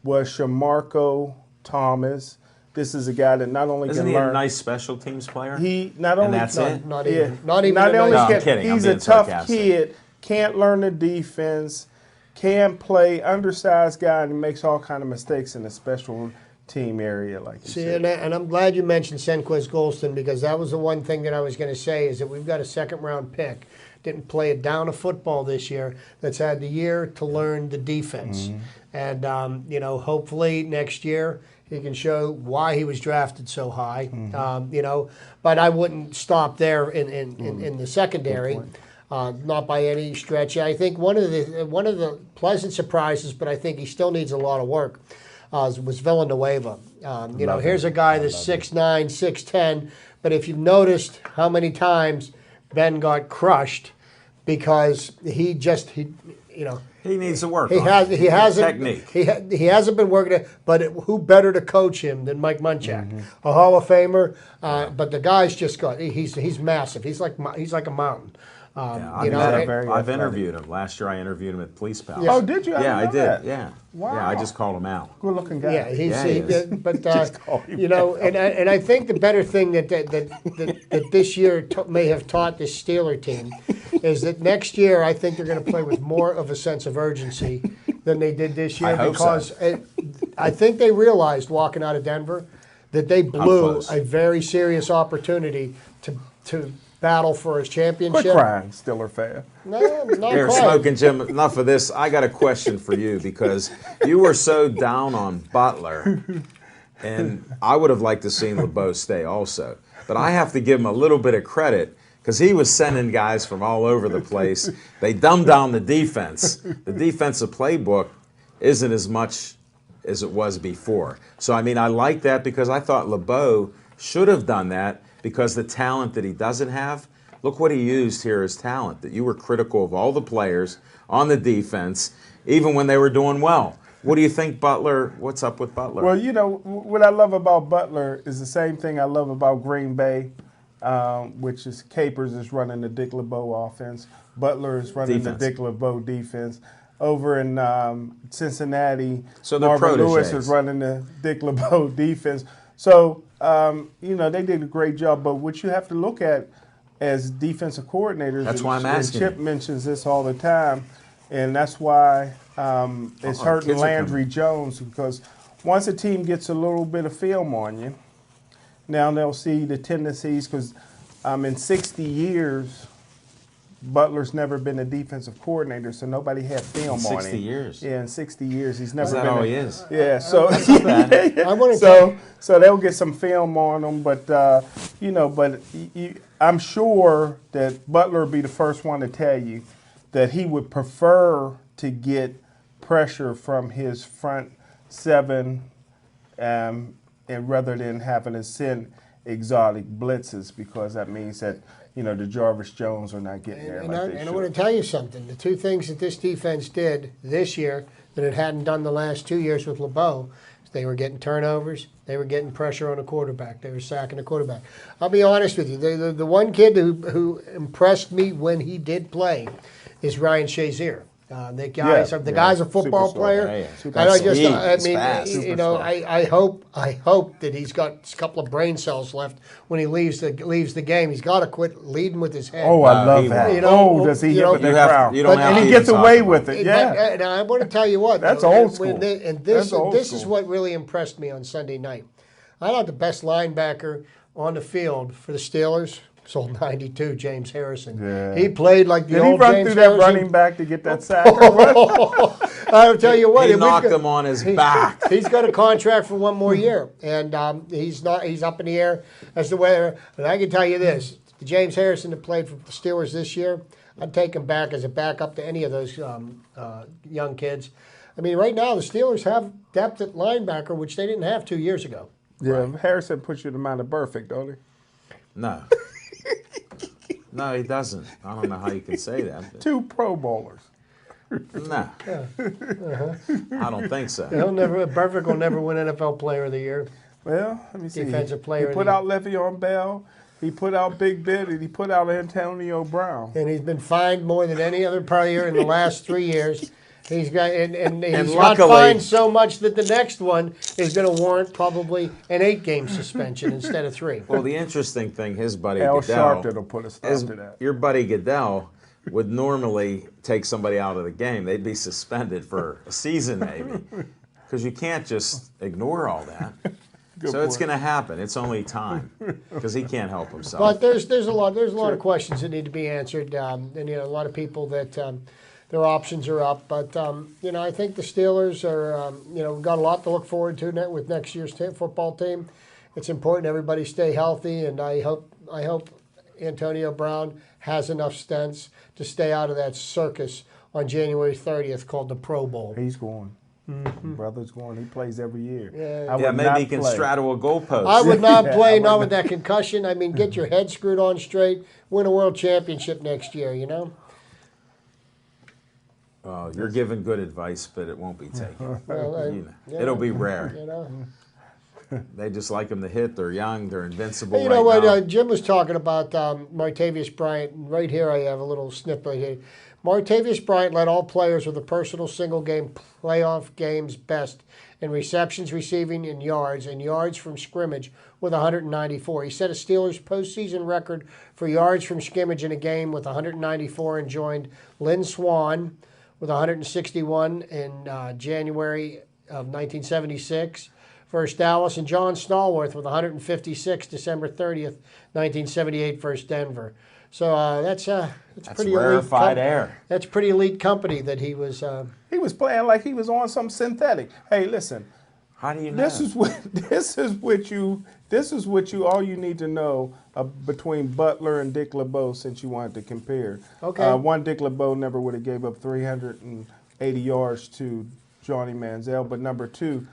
was Shamarko Thomas. This is a guy that not only Isn't can he learn. a nice special teams player? He not only that's it? Not yeah, even. Not even. not only No, I'm can, kidding. I'm he's a being tough sarcastic. kid, can't learn the defense, can play, undersized guy, and makes all kind of mistakes in the special team area, like you said. And I'm glad you mentioned Senquez Golston, because that was the one thing that I was going to say, is that we've got a second-round pick. Didn't play a down of football this year, that's had the year to learn the defense. And, hopefully next year he can show why he was drafted so high. But I wouldn't stop there in the secondary. Not by any stretch. I think one of the pleasant surprises, but I think he still needs a lot of work, was Villanueva. Here's a guy that's 6'9", 6'10", but if you've noticed how many times Ben got crushed because he needs to work. He hasn't technique. He hasn't been working it. But who better to coach him than Mike Munchak, a Hall of Famer? But the guy's just got. He's massive. He's like a mountain. I've interviewed him. Last year I interviewed him at Police Palace. Oh, did you? I did. That. Yeah. Wow. Yeah, I just called him out. Good looking guy. Yeah, he is. But call him and I think the better thing that this year may have taught this Steeler team is that next year I think they're going to play with more of a sense of urgency than they did this year. I hope because so. I think they realized walking out of Denver that they blew a very serious opportunity to battle for his championship. Quit crying, Steeler fan. No, not Here, quite. Smoking Jim, enough of this. I got a question for you because you were so down on Butler, and I would have liked to see LeBeau stay also. But I have to give him a little bit of credit because he was sending guys from all over the place. They dumbed down the defense. The defensive playbook isn't as much as it was before. So, I like that because I thought LeBeau should have done that because the talent that he doesn't have, look what he used here as talent, that you were critical of all the players on the defense, even when they were doing well. What do you think what's up with Butler? Well, what I love about Butler is the same thing I love about Green Bay, which is Capers is running the Dick LeBeau offense. Butler is running the Dick LeBeau defense. Over in Cincinnati, Marvin Lewis is running the Dick LeBeau defense. So, they did a great job. But what you have to look at as defensive coordinators, that's why I'm asking. Chip mentions this all the time, and that's why it's hurting Landry Jones, because once a team gets a little bit of film on you, now they'll see the tendencies, because in 60 years, Butler's never been a defensive coordinator, so nobody had film on him. 60 years? Yeah, in 60 years. He's never been. Is that all he is? Yeah, so so they'll get some film on him, but I'm sure that Butler will be the first one to tell you that he would prefer to get pressure from his front seven, and rather than having to send exotic blitzes, because that means that the Jarvis Jones are not getting there like they should. And I want to tell you something. The two things that this defense did this year that it hadn't done the last 2 years with LeBeau, they were getting turnovers. They were getting pressure on the quarterback. They were sacking the quarterback. I'll be honest with you. The one kid who impressed me when he did play is Ryan Shazier. The guy's a football player. I hope that he's got a couple of brain cells left when he leaves the game. He's got to quit leading with his head. Oh, I love that. Does he hit with the crowd? And he gets away with it. Yeah. And I want to tell you what. That's old school. This is what really impressed me on Sunday night. I thought the best linebacker on the field for the Steelers. Sold 92, James Harrison. Yeah. He played like the old James Harrison. Did he run through that running back to get that sack? I'll tell you what. He knocked him on his back. He's got a contract for one more year, and he's up in the air as the way. And I can tell you this: the James Harrison that played for the Steelers this year, I'd take him back as a backup to any of those young kids. Right now the Steelers have depth at linebacker, which they didn't have 2 years ago. Yeah, right. Harrison puts you in the mind of perfect, don't he? No. No, he doesn't. I don't know how you can say that. 2 Pro Bowlers. No. Yeah. I don't think so. Perfect will never win NFL Player of the Year. Well, let me see. Defensive Player. He put out Le'Veon Bell. He put out Big Ben, and he put out Antonio Brown. And he's been fined more than any other player in the last 3 years. He's got and he's luckily, got fined so much that the next one is going to warrant probably an 8-game suspension instead of 3. Well, the interesting thing, his buddy Al Goodell, Sharpton will put a stop to that. Your buddy Goodell would normally take somebody out of the game. They'd be suspended for a season maybe, because you can't just ignore all that. It's going to happen. It's only time, because he can't help himself. But there's a lot of questions that need to be answered, and a lot of people that. their options are up. But I think the Steelers are we've got a lot to look forward to with next year's football team. It's important everybody stay healthy, and I hope Antonio Brown has enough sense to stay out of that circus on January 30th called the Pro Bowl. He's going. Brother's going. He plays every year. Yeah, maybe he can straddle a goalpost. I would not play, not with that concussion. I mean, get your head screwed on straight, win a world championship next year, Oh, you're giving good advice, but it won't be taken. Well, it'll be rare. They just like them to hit. They're young. They're invincible. You know what? Jim was talking about Martavis Bryant. Right here, I have a little snippet here. Martavis Bryant led all players with a personal single-game playoff games best in receptions, receiving, and yards from scrimmage with 194. He set a Steelers postseason record for yards from scrimmage in a game with 194 and joined Lynn Swann with 161 in January of 1976 versus Dallas, and John Stallworth with 156 December 30th, 1978 versus Denver. So that's pretty rarefied air. That's pretty elite company that he was. He was playing like he was on some synthetic. Hey, listen. How do you know? This is what you all you need to know between Butler and Dick LeBeau, since you wanted to compare. Okay. One, Dick LeBeau never would have gave up 380 yards to Johnny Manziel, but number two,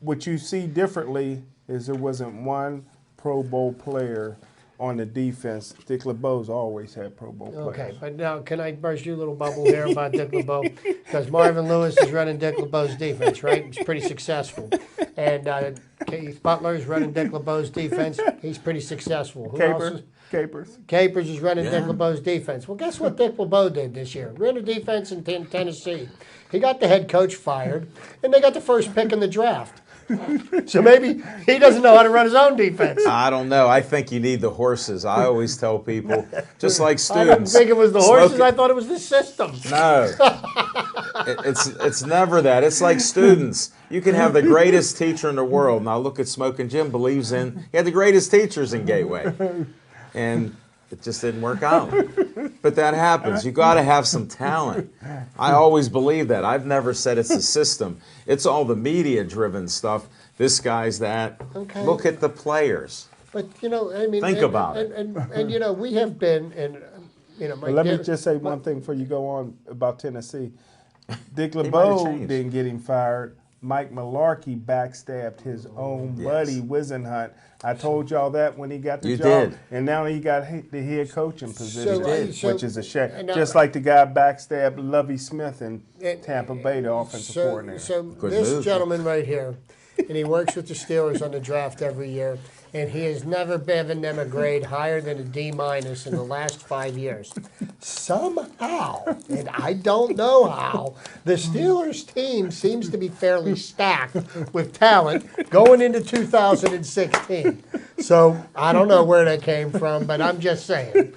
what you see differently is there wasn't one Pro Bowl player on the defense. Dick LeBeau's always had Pro Bowl players. Okay, but now can I burst your little bubble here about Dick LeBeau? Because Marvin Lewis is running Dick LeBeau's defense, right? He's pretty successful. And Keith Butler's running Dick LeBeau's defense. He's pretty successful. Who else is? Capers is running Dick LeBeau's defense. Well, guess what Dick LeBeau did this year? Ran a defense in Tennessee. He got the head coach fired, and they got the first pick in the draft. So maybe he doesn't know how to run his own defense. I don't know. I think you need the horses. I always tell people, just like students. I didn't think it was the horses. I thought it was the system. No. It's never that. It's like students. You can have the greatest teacher in the world. Now look at Smoking Jim believes in. He had the greatest teachers in Gateway. And it just didn't work out. But that happens. You got to have some talent. I always believe that. I've never said it's a system. It's all the media-driven stuff. This guy's that. Okay. Look at the players. But I mean, think about it. And we have been, and let me just say one thing before you go on about Tennessee. Dick LeBeau didn't get him fired. Mike Mularkey backstabbed his own buddy Wisenhunt. I told y'all that when he got the job. Did. And now he got the head coaching position, which is a shame. Just like the guy backstabbed Lovie Smith in Tampa Bay, the offensive coordinator. So this gentleman right here, and he works with the Steelers on the draft every year, and he has never given them a grade higher than a D- in the last 5 years. Somehow, and I don't know how, the Steelers team seems to be fairly stacked with talent going into 2016. So I don't know where that came from, but I'm just saying.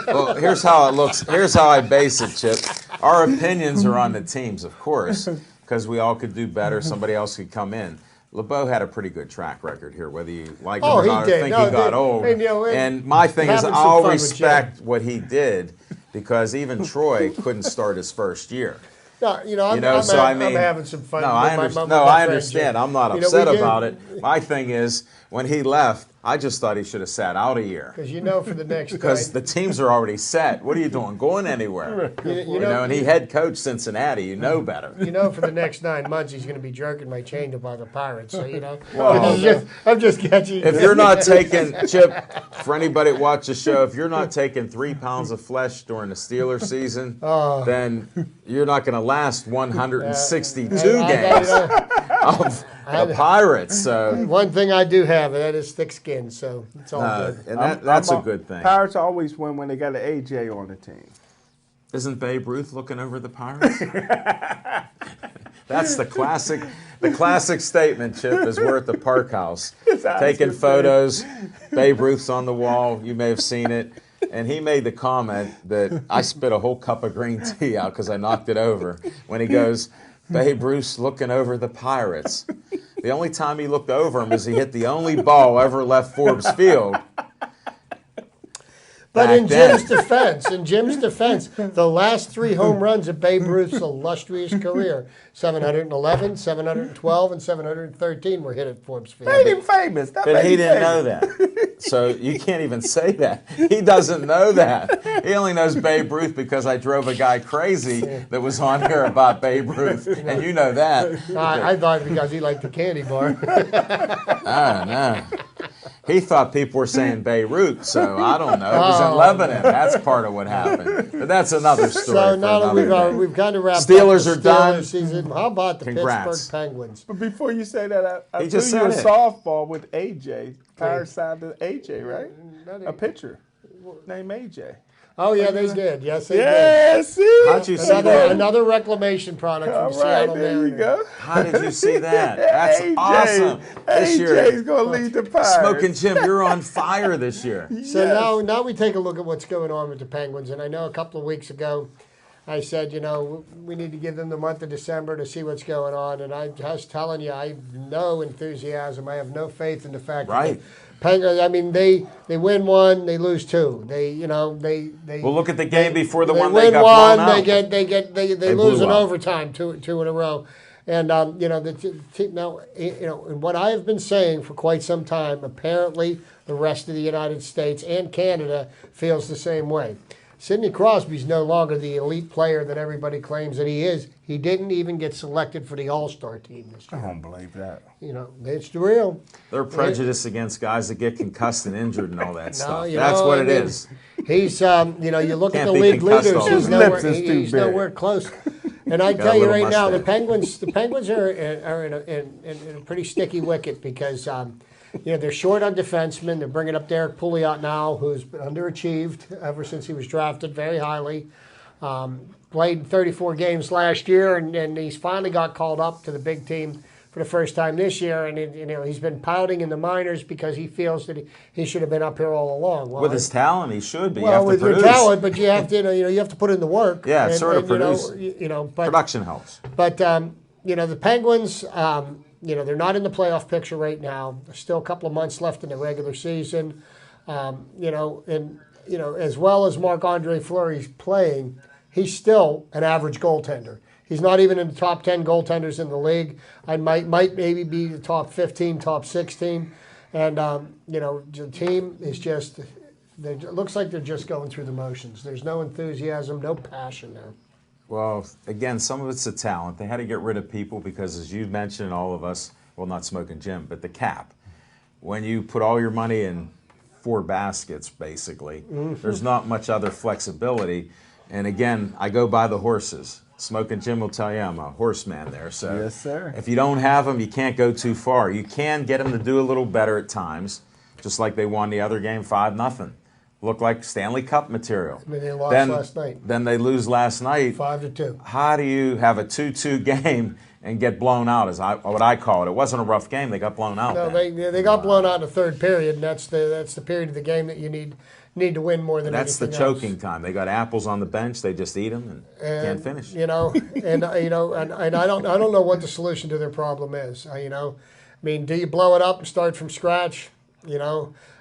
Well, here's how it looks. Here's how I base it, Chip. Our opinions are on the teams, of course, because we all could do better. Somebody else could come in. LeBeau had a pretty good track record here, whether you like him or not, or think he got old. And my thing is, I'll respect what he did, because even Troy couldn't start his first year. No, I'm having some fun. I understand. I'm not upset about it. My thing is, when he left, I just thought he should have sat out a year. Because for the next because the teams are already set. What are you doing? Going anywhere? And he head coached Cincinnati. You know better. For the next 9 months, he's going to be jerking my chain by the Pirates. So well, I'm just catching. If you're not taking, Chip, for anybody that watch the show, if you're not taking 3 pounds of flesh during the Steelers season, then you're not going to last 162 games of the Pirates. So one thing I do have, and that is thick skin. So it's all good. And that's a good thing. Pirates always win when they got an AJ on the team. Isn't Babe Ruth looking over the Pirates? That's the classic statement, Chip, is we're at the Park House taking photos. Babe Ruth's on the wall. You may have seen it. And he made the comment that I spit a whole cup of green tea out because I knocked it over. When he goes, Babe Ruth's looking over the Pirates. The only time he looked over him is he hit the only ball ever left Forbes Field. But back in then. Jim's defense, the last 3 home runs of Babe Ruth's illustrious career, 711, 712, and 713 were hit at Forbes Field. Made him famous. That But made he him didn't famous. know that. So you can't even say that. He doesn't know that. He only knows Babe Ruth because I drove a guy crazy that was on here about Babe Ruth. And you know that. I thought because he liked the candy bar. No. He thought people were saying Beirut, so I don't know. It was in Lebanon. That's part of what happened. But that's another story. So for now that another day. we've kind of wrapped Steelers up are the done. Steelers season, how about the Congrats. Pittsburgh Penguins? But before you say that, I He threw just you a said it. softball with AJ. Pirates signed to AJ, right? A pitcher named AJ. Oh, yeah, they did. Yes, they did. Yeah, see? How'd you see that? Another reclamation product from All Seattle right, there you Mariners. go. How did you see that? That's AJ, awesome. This AJ's year, going to lead the Pirates. Smoking Jim, you're on fire this year. So Yes. now we take a look at what's going on with the Penguins. And I know a couple of weeks ago I said, we need to give them the month of December to see what's going on. And I was telling you, I have no enthusiasm. I have no faith in the fact Right. that Penguins, I mean, they win 1, they lose 2. They Well, look at the game before the one win they got 1, blown out. they blew lose in out. overtime two in a row. And the team now, and what I have been saying for quite some time, apparently the rest of the United States and Canada feels the same way. Sidney Crosby's no longer the elite player that everybody claims that he is. He didn't even get selected for the All-Star team this I year. don't believe that. It's real. They're prejudiced against guys that get concussed and injured and all that stuff. you That's know, what I it mean, is. He's, you look at Can't the be league concussed leaders. all He's the time. nowhere, His lips is too he's big. nowhere close. And I Got a tell you little right now, the mustache. Penguins are in a pretty sticky wicket because they're short on defensemen. They're bringing up Derek Pouliot now, who's been underachieved ever since he was drafted very highly. Played 34 games last year, and he's finally got called up to the big team for the first time this year. And he's been pouting in the minors because he feels that he should have been up here all along. Well, With his talent, he should be. You well, have to with your produce. talent, but you have to, you have to put in the work. Yeah, sort of produce. But Production helps. but the Penguins, they're not in the playoff picture right now. There's still a couple of months left in the regular season. As well as Marc-Andre Fleury's playing, he's still an average goaltender. He's not even in the top 10 goaltenders in the league. I might maybe be the top 15, top 16. And, the team is just, it looks like they're just going through the motions. There's no enthusiasm, no passion there. Well, again, some of it's the talent. They had to get rid of people because, as you mentioned, all of us, well, not Smoking Jim, but the cap. When you put all your money in 4 baskets, basically, there's not much other flexibility. And again, I go by the horses. Smoking Jim will tell you I'm a horseman there. So Yes, sir. if you don't have them, you can't go too far. You can get them to do a little better at times, just like they won the other game 5-0. Looked like Stanley Cup material. I mean, they lost last night. Then they lose last night. 5-2. How do you have a 2-2 game and get blown out, what I call it? It wasn't a rough game. They got blown out. No, then. they got blown out in the third period, and that's the period of the game that you need to win more than That's the anything else. choking time. They got apples on the bench. They just eat them and can't finish. And I don't know what the solution to their problem is. Do you blow it up and start from scratch?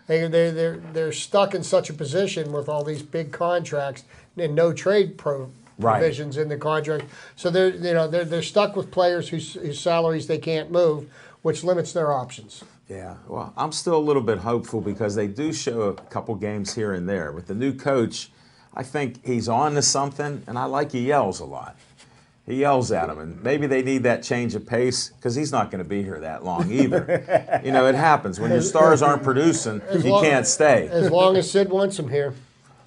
They're stuck in such a position with all these big contracts and no trade provisions in the contract. So they're stuck with players whose salaries they can't move, which limits their options. Yeah, well, I'm still a little bit hopeful because they do show a couple games here and there. With the new coach, I think he's on to something, and I like he yells a lot. He yells at them, and maybe they need that change of pace because he's not going to be here that long either. It happens. When your stars aren't producing, you can't stay. As long as Sid wants him here.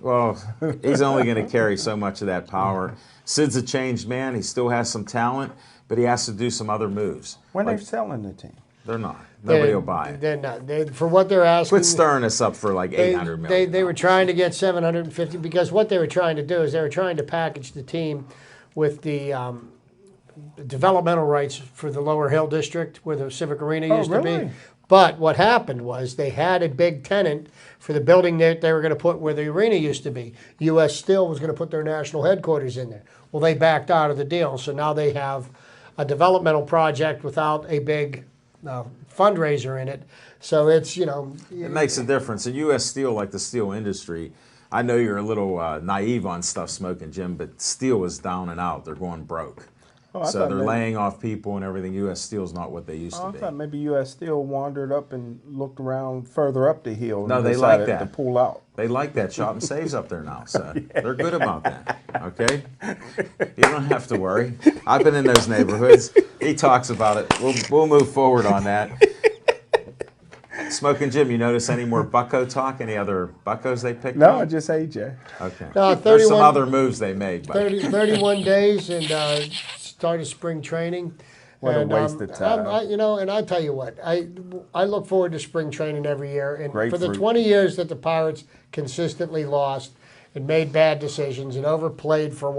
Well, he's only going to carry so much of that power. Sid's a changed man. He still has some talent, but he has to do some other moves. When Like, they're selling the team. they're not. Nobody will buy it. They're not. For what they're asking. Quit stirring us up for like $800 million. They were trying to get 750 because what they were trying to do is they were trying to package the team with the developmental rights for the Lower Hill District where the Civic Arena used to really? be. But what happened was they had a big tenant for the building that they were going to put where the arena used to be. U.S. Steel was going to put their national headquarters in there. Well, they backed out of the deal, so now they have a developmental project without a big fundraiser in it. So it's, It makes a difference. And U.S. Steel, like the steel industry, I know you're a little naive on stuff, Smoking Jim, but steel is down and out. They're going broke. Oh, So they're laying off people and everything. U.S. Steel's not what they used to I be. thought maybe U.S. Steel wandered up and looked around further up the hill. No, and they like decided that. to pull out. They like that. Shop and Save's up there now, so they're good about that. Okay, you don't have to worry. I've been in those neighborhoods. He talks about it. We'll move forward on that. Smoking Jim, you notice any more Bucko talk? Any other Buckos they picked No, up? just AJ. Okay. No, There's some 31 other moves they made. But 31 days and started spring training. What and, a waste of time. And I tell you what, I look forward to spring training every year. And for the Grapefruit. 20 years that the Pirates consistently lost and made bad decisions and overpaid for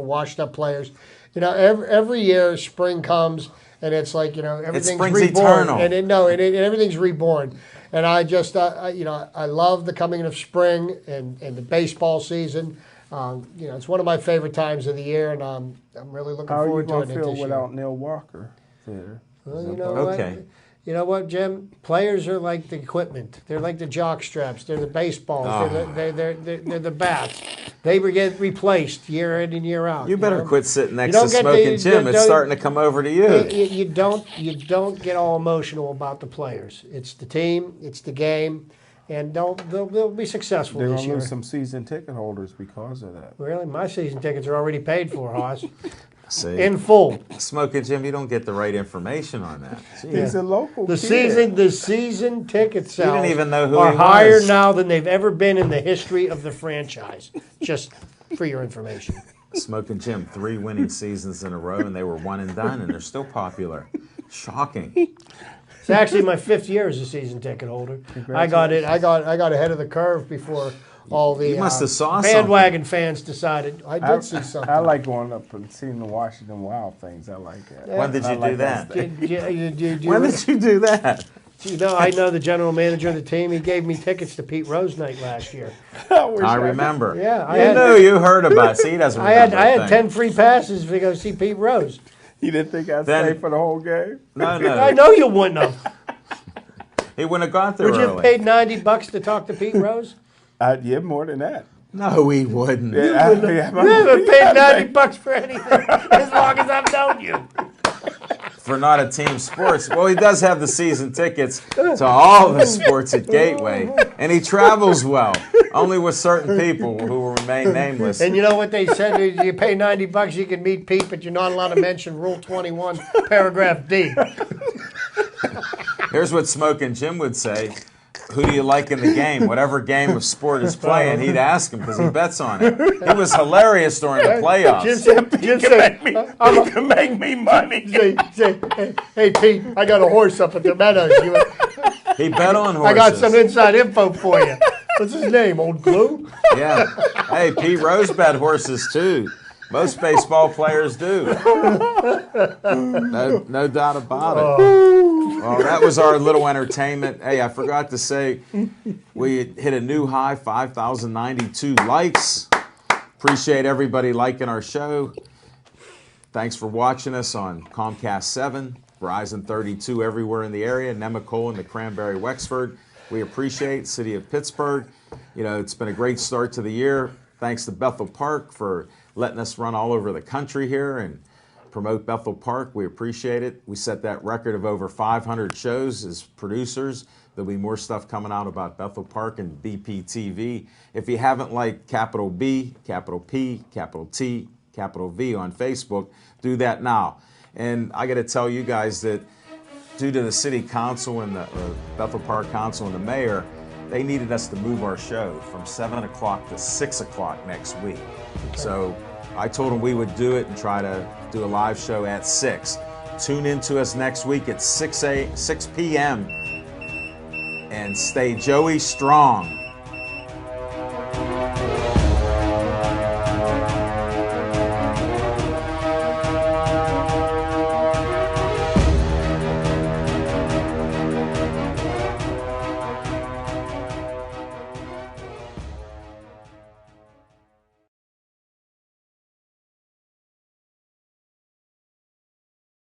washed up players, every year spring comes and it's like everything's spring's reborn, eternal. and everything's reborn. And I just I love the coming of spring and the baseball season. It's one of my favorite times of the year, and I'm really looking How are you forward to going it to feel this year. without Neil Walker there? Well, Okay. You know what, Jim? Players are like the equipment. They're like the jock straps. They're the baseballs. Oh. They're the bats. They get replaced year in and year out. you better know? quit sitting next You to don't get Smoking the- Jim. you It's don't- starting to come over to you. You don't get all emotional about the players. It's the team. It's the game, and they'll be successful They're this going to year. lose some season ticket holders because of that. Really, my season tickets are already paid for, Haas, See, in full. Smoking Jim, you don't get the right information on that. Jeez. He's a local The kid. season ticket sales didn't even know who are he higher was. now than they've ever been in the history of the franchise. Just for your information. Smoking Jim, 3 winning seasons in a row, and they were one and done, and they're still popular. Shocking. It's actually my 5th year as a season ticket holder. I got ahead of the curve before all the You must have saw bandwagon fans decided. I did see something. I like going up and seeing the Washington Wild things. I like that. When did I you like do that? When When did you do that? I know the general manager of the team. He gave me tickets to Pete Rose night last year. I remember. Yeah, you heard about it. See, he doesn't I had remember a thing. 10 free passes to go see Pete Rose. You didn't think I'd Then- stay for the whole game? No, I no. know you wouldn't have. He wouldn't have got there Would you have early. paid $90 to talk to Pete Rose? Yeah, more than that. No, he wouldn't. You haven't paid $90 for anything as long as I've known you. For not a team sports. Well, he does have the season tickets to all the sports at Gateway, and he travels well, only with certain people who will remain nameless. And you know what they said? You pay $90, you can meet Pete, but you're not allowed to mention Rule 21, Paragraph D. Here's what Smoking Jim would say. Who do you like in the game? Whatever game of sport is playing, he'd ask him because he bets on it. He was hilarious during the playoffs. Jim said, You can make me money. hey, Pete, I got a horse up at the Meadows. He bet on horses. I got some inside info for you. What's his name, Old Glue? Yeah. Hey, Pete Rose bet horses too. Most baseball players do. No doubt about it. Well, that was our little entertainment. Hey, I forgot to say, we hit a new high, 5,092 likes. Appreciate everybody liking our show. Thanks for watching us on Comcast 7, Verizon 32 everywhere in the area, Nemacolin, the Cranberry, Wexford. We appreciate City of Pittsburgh. It's been a great start to the year. Thanks to Bethel Park for letting us run all over the country here and promote Bethel Park. We appreciate it. We set that record of over 500 shows as producers. There'll be more stuff coming out about Bethel Park and BPTV. If you haven't liked capital B, capital P, capital T, capital V on Facebook, do that now. And I got to tell you guys that due to the city council and the Bethel Park Council and the mayor, they needed us to move our show from 7 o'clock to 6 o'clock next week. So I told them we would do it and try to do a live show at 6. Tune in to us next week at 6 p.m. and stay Joey strong.